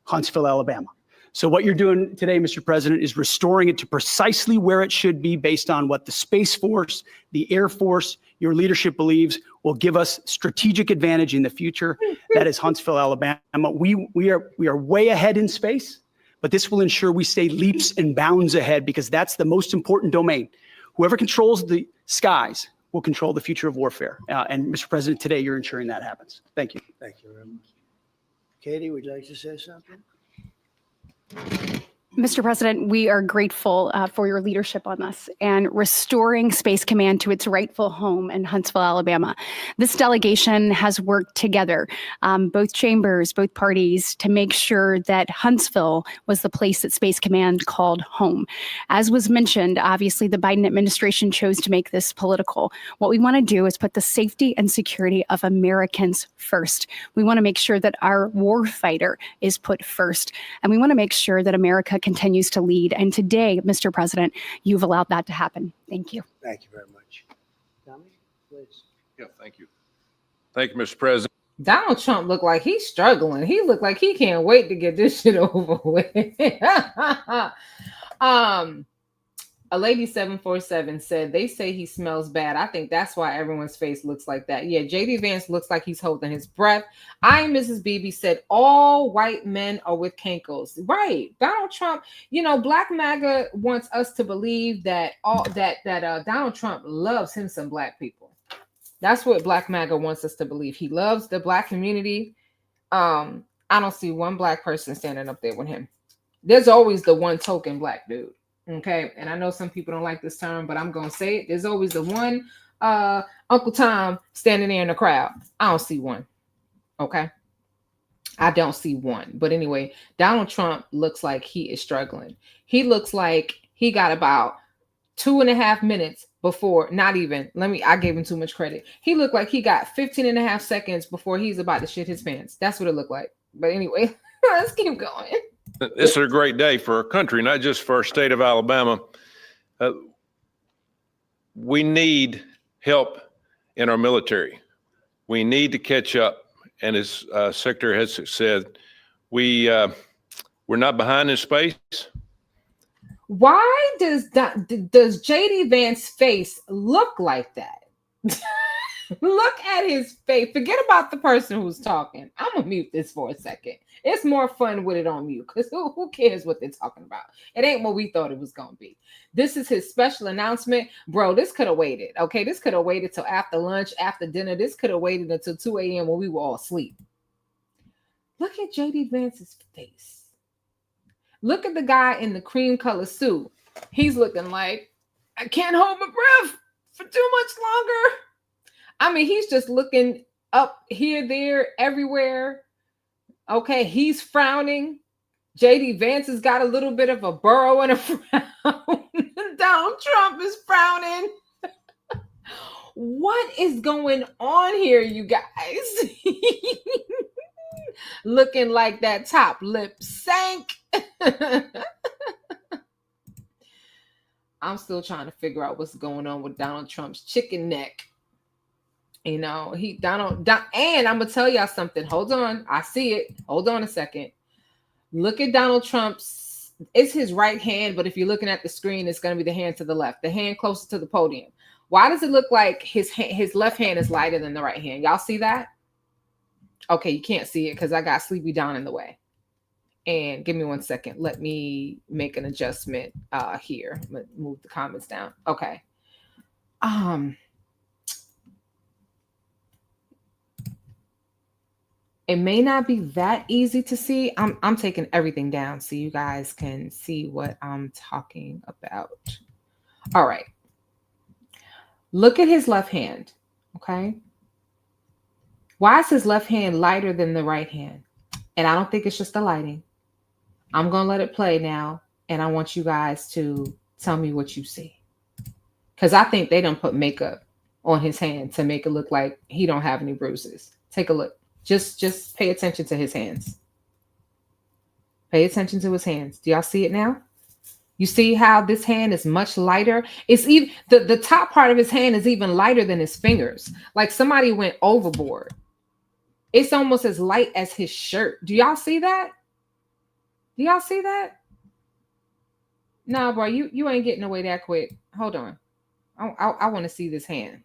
Huntsville, Alabama. So what you're doing today, Mr. President, is restoring it to precisely where it should be based on what the Space Force, the Air Force, your leadership believes will give us strategic advantage in the future. That is Huntsville, Alabama. We are way ahead in space, but this will ensure we stay leaps and bounds ahead because that's the most important domain. Whoever controls the skies will control the future of warfare. And Mr. President, today you're ensuring that happens. Thank you. Thank you very much. Katie, would you like to say something? Mr. President, we are grateful for your leadership on this and restoring Space Command to its rightful home in Huntsville, Alabama. This delegation has worked together, both chambers, both parties, to make sure that Huntsville was the place that Space Command called home. As was mentioned, obviously the Biden administration chose to make this political. What we want to do is put the safety and security of Americans first. We want to make sure that our warfighter is put first, and we want to make sure that America continues to lead. And today, Mr. President, you've allowed that to happen. Thank you. Thank you very much. Tommy, please. Yeah, thank you. Thank you, Mr. President. Donald Trump looked like he's struggling. He looked like he can't wait to get this shit over with. A lady 747 said they say he smells bad. I think that's why everyone's face looks like that. Yeah, JD Vance looks like he's holding his breath. Mrs. Beebe said all white men are with cankles. Right. Donald Trump, Black MAGA wants us to believe that Donald Trump loves him some black people. That's what Black MAGA wants us to believe. He loves the black community. I don't see one black person standing up there with him. There's always the one token black dude. Okay, and I know some people don't like this term, but I'm gonna say it. There's always the one Uncle Tom standing there in the crowd. I don't see one. Okay, I don't see one. But anyway, Donald Trump looks like he is struggling. He looks like he got about 2.5 minutes before, not even, I gave him too much credit. He looked like he got 15.5 seconds before he's about to shit his pants. That's what it looked like. But anyway, let's keep going. This is a great day for our country, not just for our state of Alabama. We need help in our military. We need to catch up. And as Secretary Hesek said, we're not behind in space. Why does JD Vance's face look like that? Look at his face. Forget about the person who's talking. I'm gonna mute this for a second. It's more fun with it on mute because who cares what they're talking about? It ain't what we thought it was gonna be. This is his special announcement. Bro, this could have waited. Okay, this could have waited till after lunch, after dinner. This could have waited until 2 a.m. when we were all asleep. Look at JD Vance's face. Look at the guy in the cream color suit. He's looking like, I can't hold my breath for too much longer. I mean, he's just looking up here, there, everywhere. Okay, he's frowning. JD Vance has got a little bit of a burrow and a frown. Donald Trump is frowning. What is going on here, you guys? Looking like that top lip sank. I'm still trying to figure out what's going on with Donald Trump's chicken neck. You know, and I'm gonna tell y'all something. Hold on, I see it. Hold on a second. Look at Donald Trump's. It's his right hand, but if you're looking at the screen, it's gonna be the hand to the left, the hand closer to the podium. Why does it look like his left hand is lighter than the right hand? Y'all see that? Okay, you can't see it because I got Sleepy Don in the way. And give me 1 second. Let me make an adjustment here. Let me move the comments down. Okay. It may not be that easy to see. I'm taking everything down so you guys can see what I'm talking about. All right. Look at his left hand. Okay. Why is his left hand lighter than the right hand? And I don't think it's just the lighting. I'm going to let it play now. And I want you guys to tell me what you see. Because I think they done put makeup on his hand to make it look like he don't have any bruises. Take a look. Just pay attention to his hands. Pay attention to his hands. Do y'all see it now? You see how this hand is much lighter? It's even the top part of his hand is even lighter than his fingers. Like somebody went overboard. It's almost as light as his shirt. Do y'all see that? Do y'all see that? Nah, bro, you ain't getting away that quick. Hold on. I want to see this hand.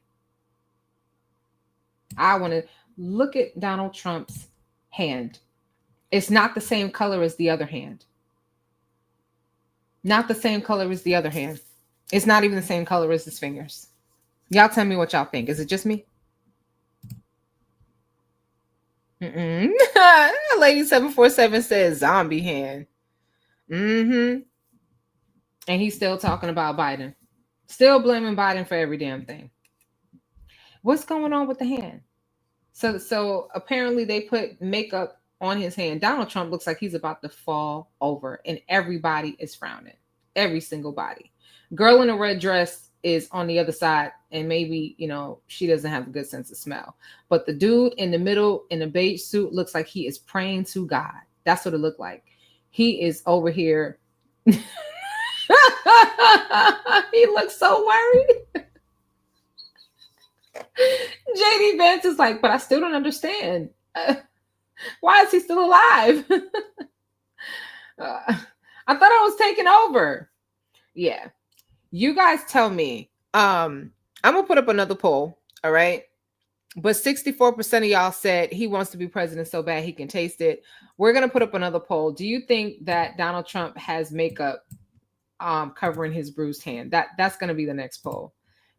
I want to look at Donald Trump's hand. It's not the same color as the other hand. Not the same color as the other hand. It's not even the same color as his fingers. Y'all tell me what y'all think. Is it just me? Lady 747 says zombie hand. And he's still talking about Biden. Still blaming Biden for every damn thing. What's going on with the hand? So apparently they put makeup on his hand. Donald Trump looks like he's about to fall over and everybody is frowning. Every single body. Girl in a red dress is on the other side and maybe, you know, she doesn't have a good sense of smell. But the dude in the middle in a beige suit looks like he is praying to God. That's what it looked like. He is over here. He looks so worried. JD Vance is like, but I still don't understand. Why is he still alive? I thought I was taking over. Yeah. You guys tell me. I'm going to put up another poll. All right. But 64% of y'all said he wants to be president so bad he can taste it. We're going to put up another poll. Do you think that Donald Trump has makeup covering his bruised hand? That's going to be the next poll.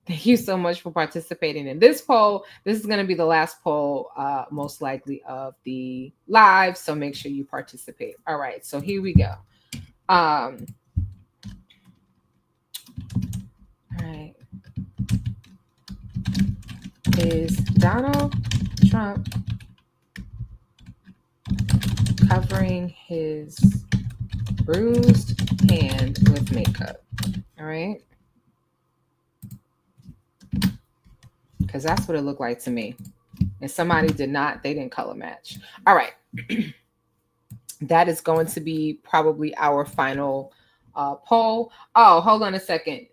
Thank you so much for participating in this poll. This is going to be the last poll, most likely, of the live. So make sure you participate. All right. So here we go. All right. Is Donald Trump covering his bruised hand with makeup? All right. Because that's what it looked like to me. And somebody did not, they didn't color match. All right. That is going to be probably our final poll. Oh, hold on a second.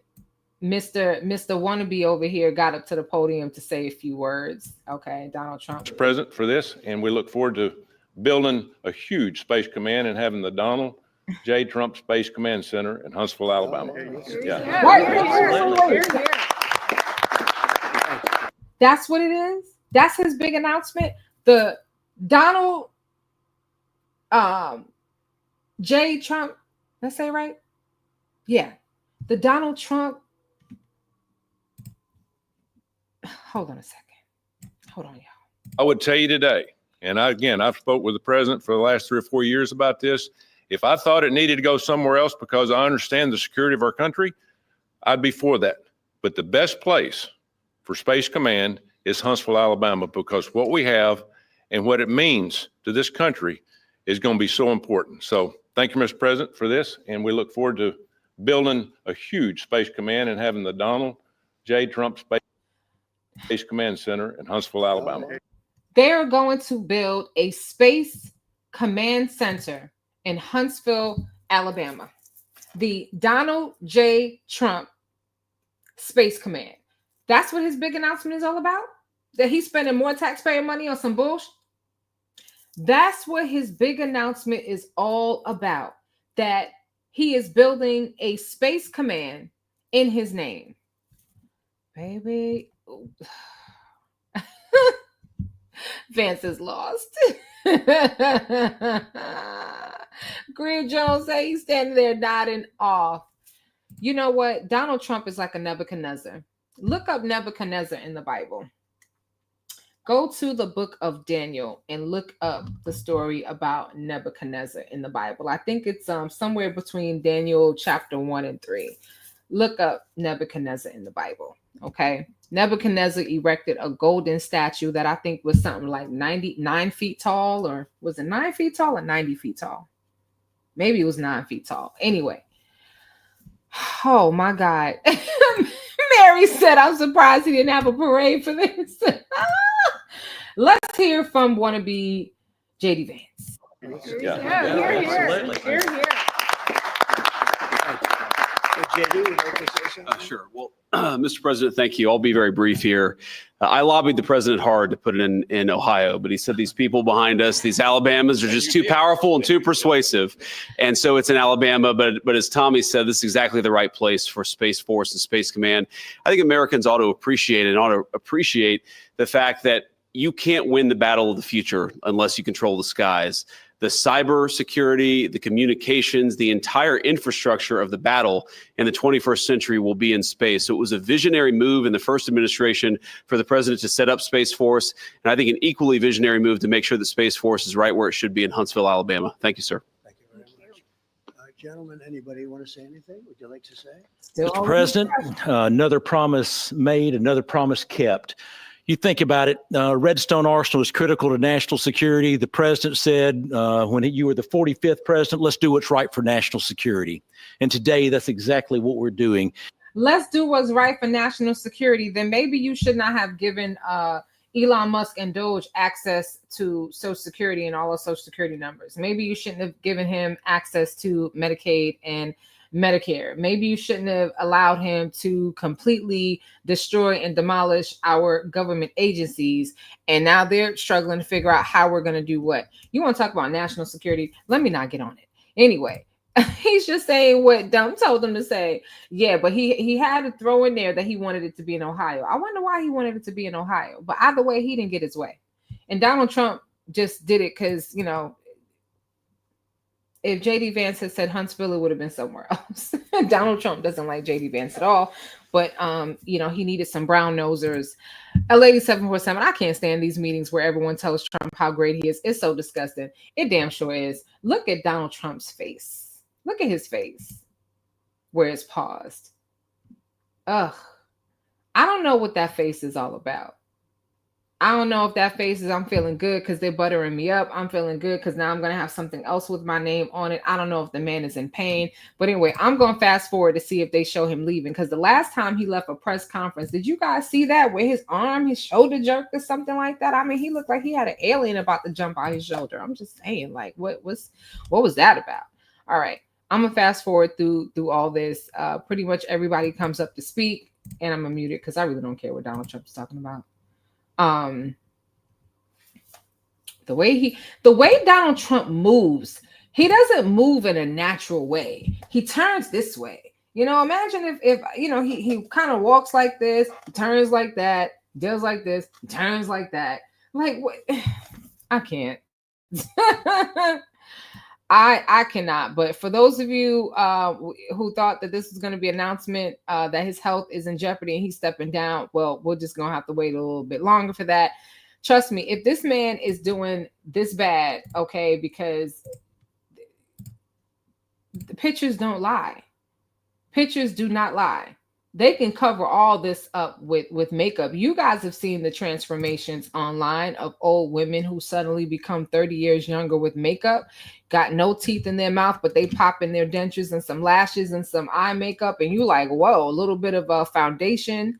Mr. Wannabe over here got up to the podium to say a few words. Okay, Donald Trump. Mr. President, for this, and we look forward to building a huge space command and having the Donald J. Trump Space Command Center in Huntsville, Alabama. Yeah. That's what it is. That's his big announcement. The Donald J. Trump, let's say right? Yeah. The Donald Trump. Hold on a second. Hold on, y'all. I would tell you today, and I've spoke with the president for the last 3 or 4 years about this. If I thought it needed to go somewhere else because I understand the security of our country, I'd be for that. But the best place for Space Command is Huntsville, Alabama, because what we have and what it means to this country is going to be so important. So thank you, Mr. President, for this. And we look forward to building a huge Space Command and having the Donald J. Trump Space Command Center in Huntsville, Alabama. They are going to build a Space Command Center in Huntsville, Alabama. The Donald J. Trump Space Command. That's what his big announcement is all about? That he's spending more taxpayer money on some bullshit? That's what his big announcement is all about. That he is building a Space Command in his name. Baby. Vance is lost. Greg Jones say he's standing there nodding off. You know what? Donald Trump is like a Nebuchadnezzar. Look up Nebuchadnezzar in the Bible. Go to the book of Daniel and look up the story about Nebuchadnezzar in the Bible. I think it's somewhere between Daniel chapter 1 and 3. Look up Nebuchadnezzar in the Bible. Okay. Nebuchadnezzar erected a golden statue that I think was something like 9 feet tall, or was it 9 feet tall or 90 feet tall? Maybe it was 9 feet tall. Anyway. Oh my God. Mary said, I'm surprised he didn't have a parade for this. Let's hear from wannabe JD Vance. Here. Sure. Well, Mr. President, thank you. I'll be very brief here. I lobbied the president hard to put it in Ohio, but he said these people behind us, these Alabamas, are just too powerful and too persuasive. And so it's in Alabama. But as Tommy said, this is exactly the right place for Space Force and Space Command. I think Americans ought to appreciate the fact that you can't win the battle of the future unless you control the skies. The cyber security, the communications, the entire infrastructure of the battle in the 21st century will be in space. So it was a visionary move in the first administration for the president to set up Space Force. And I think an equally visionary move to make sure that Space Force is right where it should be in Huntsville, Alabama. Thank you, sir. Thank you very much. Gentlemen, anybody want to say anything? Would you like to say? Mr. President, another promise made, another promise kept. You think about it, Redstone Arsenal is critical to national security. The president said when you were the 45th president, let's do what's right for national security. And today, that's exactly what we're doing. Let's do what's right for national security. Then maybe you should not have given Elon Musk and Doge access to Social Security and all of Social Security numbers. Maybe you shouldn't have given him access to Medicaid and Medicare. Maybe you shouldn't have allowed him to completely destroy and demolish our government agencies. And now they're struggling to figure out how we're going to do what. You want to talk about national security? Let me not get on it. Anyway, he's just saying what Dumb told him to say. Yeah, but he had to throw in there that he wanted it to be in Ohio. I wonder why he wanted it to be in Ohio. But either way, he didn't get his way. And Donald Trump just did it because, you know, if JD Vance had said Huntsville, it would have been somewhere else. Donald Trump doesn't like JD Vance at all, but you know, he needed some brown nosers. A lady 747. I can't stand these meetings where everyone tells Trump how great he is. It's so disgusting. It damn sure is. Look at Donald Trump's face. Look at his face where it's paused. Ugh. I don't know what that face is all about. I don't know if that face is I'm feeling good because they're buttering me up. I'm feeling good because now I'm going to have something else with my name on it. I don't know if the man is in pain. But anyway, I'm going to fast forward to see if they show him leaving. Because the last time he left a press conference, did you guys see that where his arm, his shoulder jerked or something like that? I mean, he looked like he had an alien about to jump out his shoulder. I'm just saying, like, what was that about? All right. I'm going to fast forward through all this. Pretty much everybody comes up to speak. And I'm going to mute it because I really don't care what Donald Trump is talking about. The way Donald Trump moves, he doesn't move in a natural way. He turns this way. You know, imagine if you know, he kind of walks like this, turns like that, does like this, turns like that. Like, what? I can't. I cannot. But for those of you who thought that this was going to be an announcement that his health is in jeopardy and he's stepping down, well, we're just going to have to wait a little bit longer for that. Trust me, if this man is doing this bad, okay, because the pictures don't lie. Pictures do not lie. They can cover all this up with makeup. You guys have seen the transformations online of old women who suddenly become 30 years younger with makeup, got no teeth in their mouth, but they pop in their dentures and some lashes and some eye makeup. And you like, whoa, a little bit of a foundation,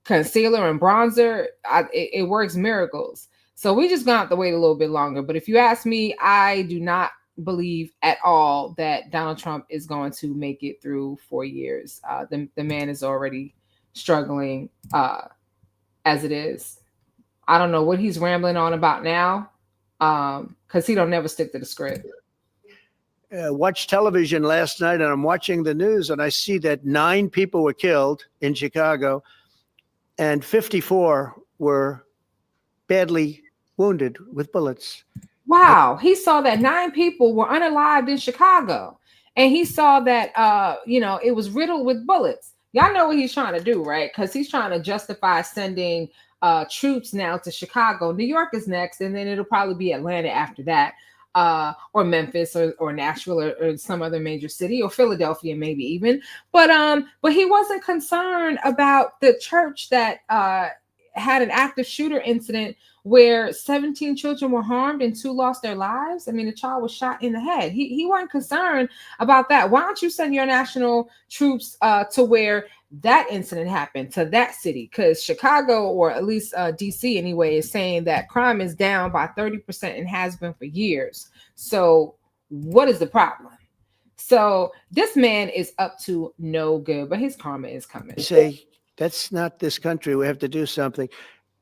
concealer, and bronzer. It works miracles. So we just gonna have to wait a little bit longer. But if you ask me, I do not believe at all that Donald Trump is going to make it through 4 years. The man is already struggling as it is. I don't know what he's rambling on about now, because he don't never stick to the script. Watched television last night, and I'm watching the news, and I see that 9 people were killed in Chicago, and 54 were badly wounded with bullets. Wow, he saw that 9 people were unalived in Chicago, and he saw that it was riddled with bullets. Y'all know what he's trying to do, right? Because he's trying to justify sending troops now to Chicago. New York is next, and then it'll probably be Atlanta after that, or Memphis, or Nashville, or some other major city, or Philadelphia, maybe even. But he wasn't concerned about the church that had an active shooter incident where 17 children were harmed and 2 lost their lives. I mean, a child was shot in the head. He wasn't concerned about that. Why don't you send your national troops to where that incident happened, to that city? Because Chicago, or at least DC anyway, is saying that crime is down by 30% and has been for years. So what is the problem? So this man is up to no good, but his karma is coming. Say, that's not this country. We have to do something.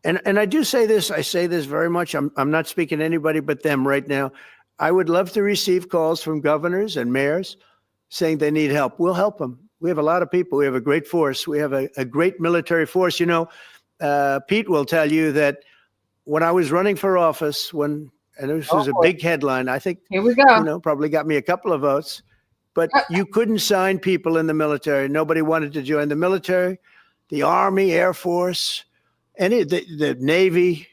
And I do say this, I say this very much. I'm not speaking to anybody but them right now. I would love to receive calls from governors and mayors saying they need help. We'll help them. We have a lot of people. We have a great force. We have a great military force. You know, Pete will tell you that when I was running for office, and this was a big headline, I think, here we go. Probably got me a couple of votes, but you couldn't sign people in the military. Nobody wanted to join the military, the Army, Air Force, the Navy,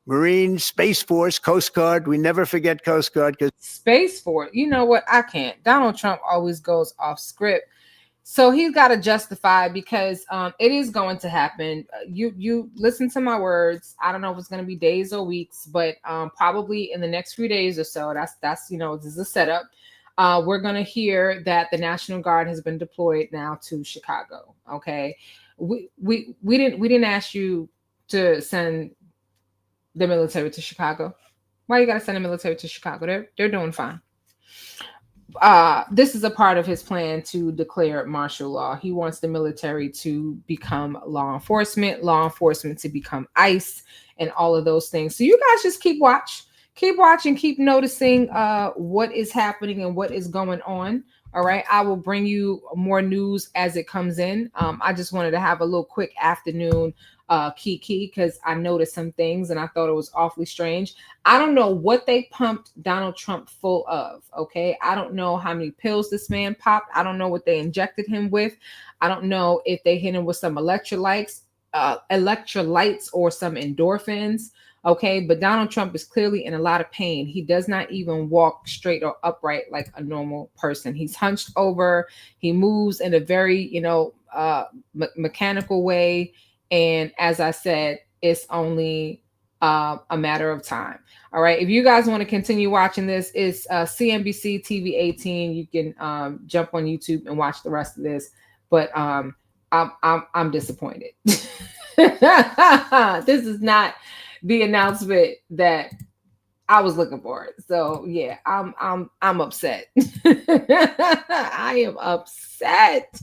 Marines, Space Force, Coast Guard. We never forget Coast Guard. Space Force. You know what? I can't. Donald Trump always goes off script. So he's got to justify, because it is going to happen. You listen to my words. I don't know if it's going to be days or weeks, but probably in the next few days or so. That's this is a setup. We're going to hear that the National Guard has been deployed now to Chicago. Okay, we didn't ask you to send the military to Chicago. Why you got to send the military to Chicago? They're doing fine. This is a part of his plan to declare martial law. He wants the military to become law enforcement to become ICE, and all of those things. So you guys just keep watching, keep noticing what is happening and what is going on. All right, I will bring you more news as it comes in. I just wanted to have a little quick afternoon kiki, because I noticed some things and I thought it was awfully strange. I don't know what they pumped Donald Trump full of. Okay, I don't know how many pills this man popped. I don't know what they injected him with. I don't know if they hit him with some electrolytes or some endorphins. Okay, but Donald Trump is clearly in a lot of pain. He does not even walk straight or upright like a normal person. He's hunched over. He moves in a very, mechanical way. And as I said, it's only a matter of time. All right. If you guys want to continue watching this, it's CNBC TV 18. You can jump on YouTube and watch the rest of this. But I'm disappointed. This is not the announcement that I was looking for it. So yeah, I'm upset. I am upset.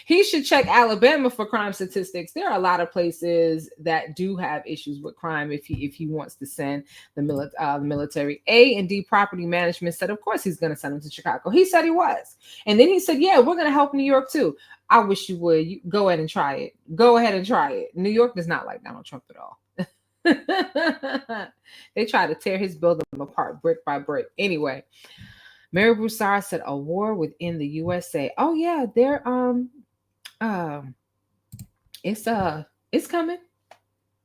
He should check Alabama for crime statistics. There are a lot of places that do have issues with crime. If he wants to send the military, A&D Property Management said, of course he's going to send him to Chicago. He said he was, and then he said, yeah, we're going to help New York too. I wish you would. You go ahead and try it. Go ahead and try it. New York does not like Donald Trump at all. They try to tear his building apart brick by brick. Anyway, Mary Broussard said a war within the USA. Oh yeah, they're it's coming.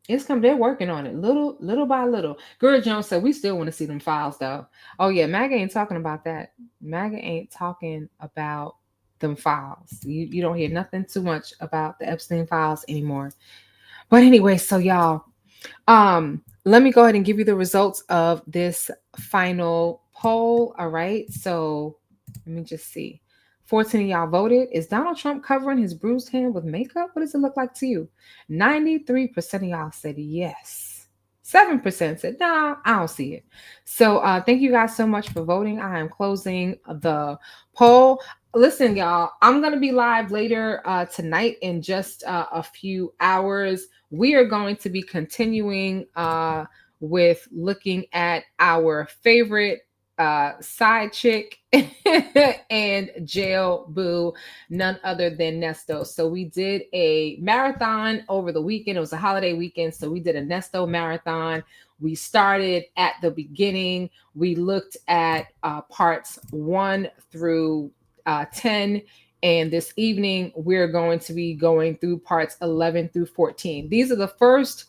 It's coming. They're working on it little by little. Gura Jones said we still want to see them files though. Oh yeah, MAGA ain't talking about that. MAGA ain't talking about them files. You don't hear nothing too much about the Epstein files anymore. But anyway, so y'all, let me go ahead and give you the results of this final poll. All right, so let me just see. 14 of y'all voted. Is Donald Trump covering his bruised hand with makeup? What does it look like to you? 93% of y'all said yes. 7% said, nah, I don't see it. So thank you guys so much for voting. I am closing the poll. Listen, y'all, I'm going to be live later tonight in just a few hours. We are going to be continuing with looking at our favorite side chick and jail boo, none other than Nesto. So we did a marathon over the weekend. It was a holiday weekend, so we did a Nesto marathon. We started at the beginning. We looked at parts 1 through 10. And this evening, we're going to be going through parts 11 through 14. These are the first,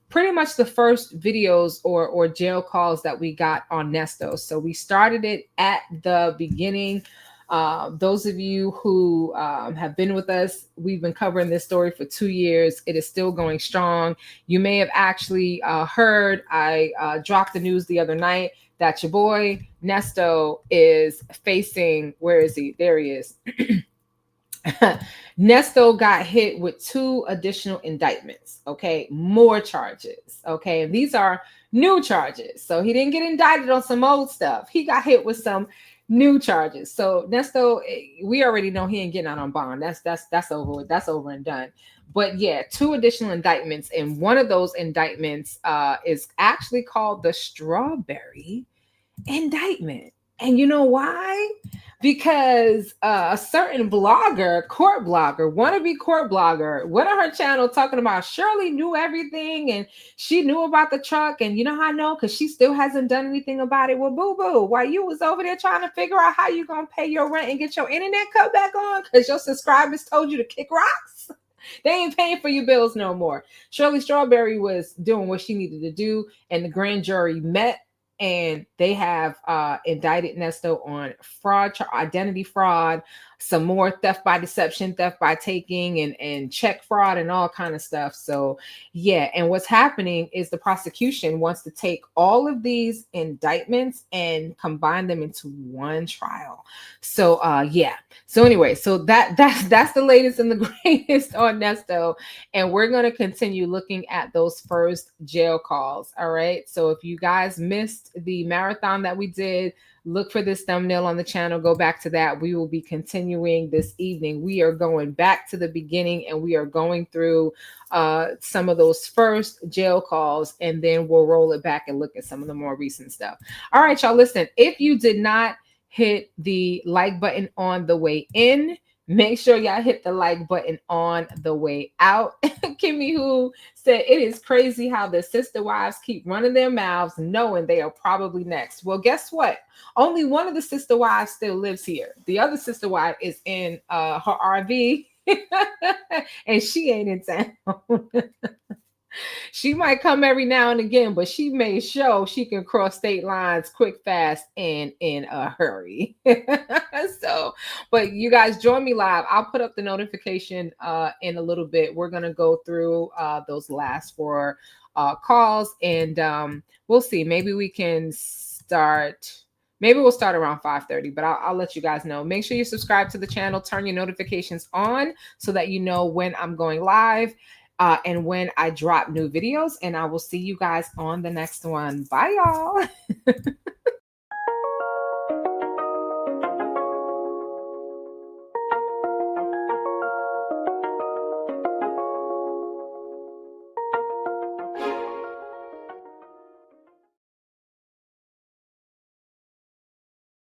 pretty much the first videos or jail calls that we got on Nesto. So we started it at the beginning. Those of you who have been with us, we've been covering this story for 2 years. It is still going strong. You may have actually heard, I dropped the news the other night that your boy Nesto is facing, where is he? There he is. Nesto got hit with 2 additional indictments. Okay, more charges. Okay, and these are new charges. So he didn't get indicted on some old stuff. He got hit with some new charges. So Nesto, we already know he ain't getting out on bond. That's over with. That's over and done. But yeah, 2 additional indictments, and one of those indictments is actually called the strawberry indictment. And you know why? Because a certain blogger, wannabe court blogger, went on her channel talking about Shirley knew everything and she knew about the truck. And you know how I know? Because she still hasn't done anything about it. Well, boo-boo, while you was over there trying to figure out how you going to pay your rent and get your internet cut back on because your subscribers told you to kick rocks. They ain't paying for your bills no more. Shirley Strawberry was doing what she needed to do, and the grand jury met, and they have indicted Nesto on fraud, identity fraud, some more theft by deception, theft by taking, and check fraud and all kind of stuff. So yeah, and what's happening is the prosecution wants to take all of these indictments and combine them into one trial. So yeah. So anyway, so that's the latest and the greatest on Nesto, and we're going to continue looking at those first jail calls. All right. So if you guys missed the marathon that we did, look for this thumbnail on the channel. Go back to that. We will be continuing this evening. We are going back to the beginning, and we are going through some of those first jail calls, and then we'll roll it back and look at some of the more recent stuff. All right, y'all, listen, if you did not hit the like button on the way in, make sure y'all hit the like button on the way out. Kimmy Who said, it is crazy how the sister wives keep running their mouths knowing they are probably next. Well, guess what? Only one of the sister wives still lives here. The other sister wife is in her RV and she ain't in town. She might come every now and again, but she made sure she can cross state lines quick, fast, and in a hurry. So, but you guys join me live. I'll put up the notification in a little bit. We're going to go through those last 4 calls, and we'll see. Maybe we can start. Maybe we'll start around 5:30, but I'll let you guys know. Make sure you subscribe to the channel, turn your notifications on so that you know when I'm going live. and when I drop new videos. And I will see you guys on the next one. Bye, y'all.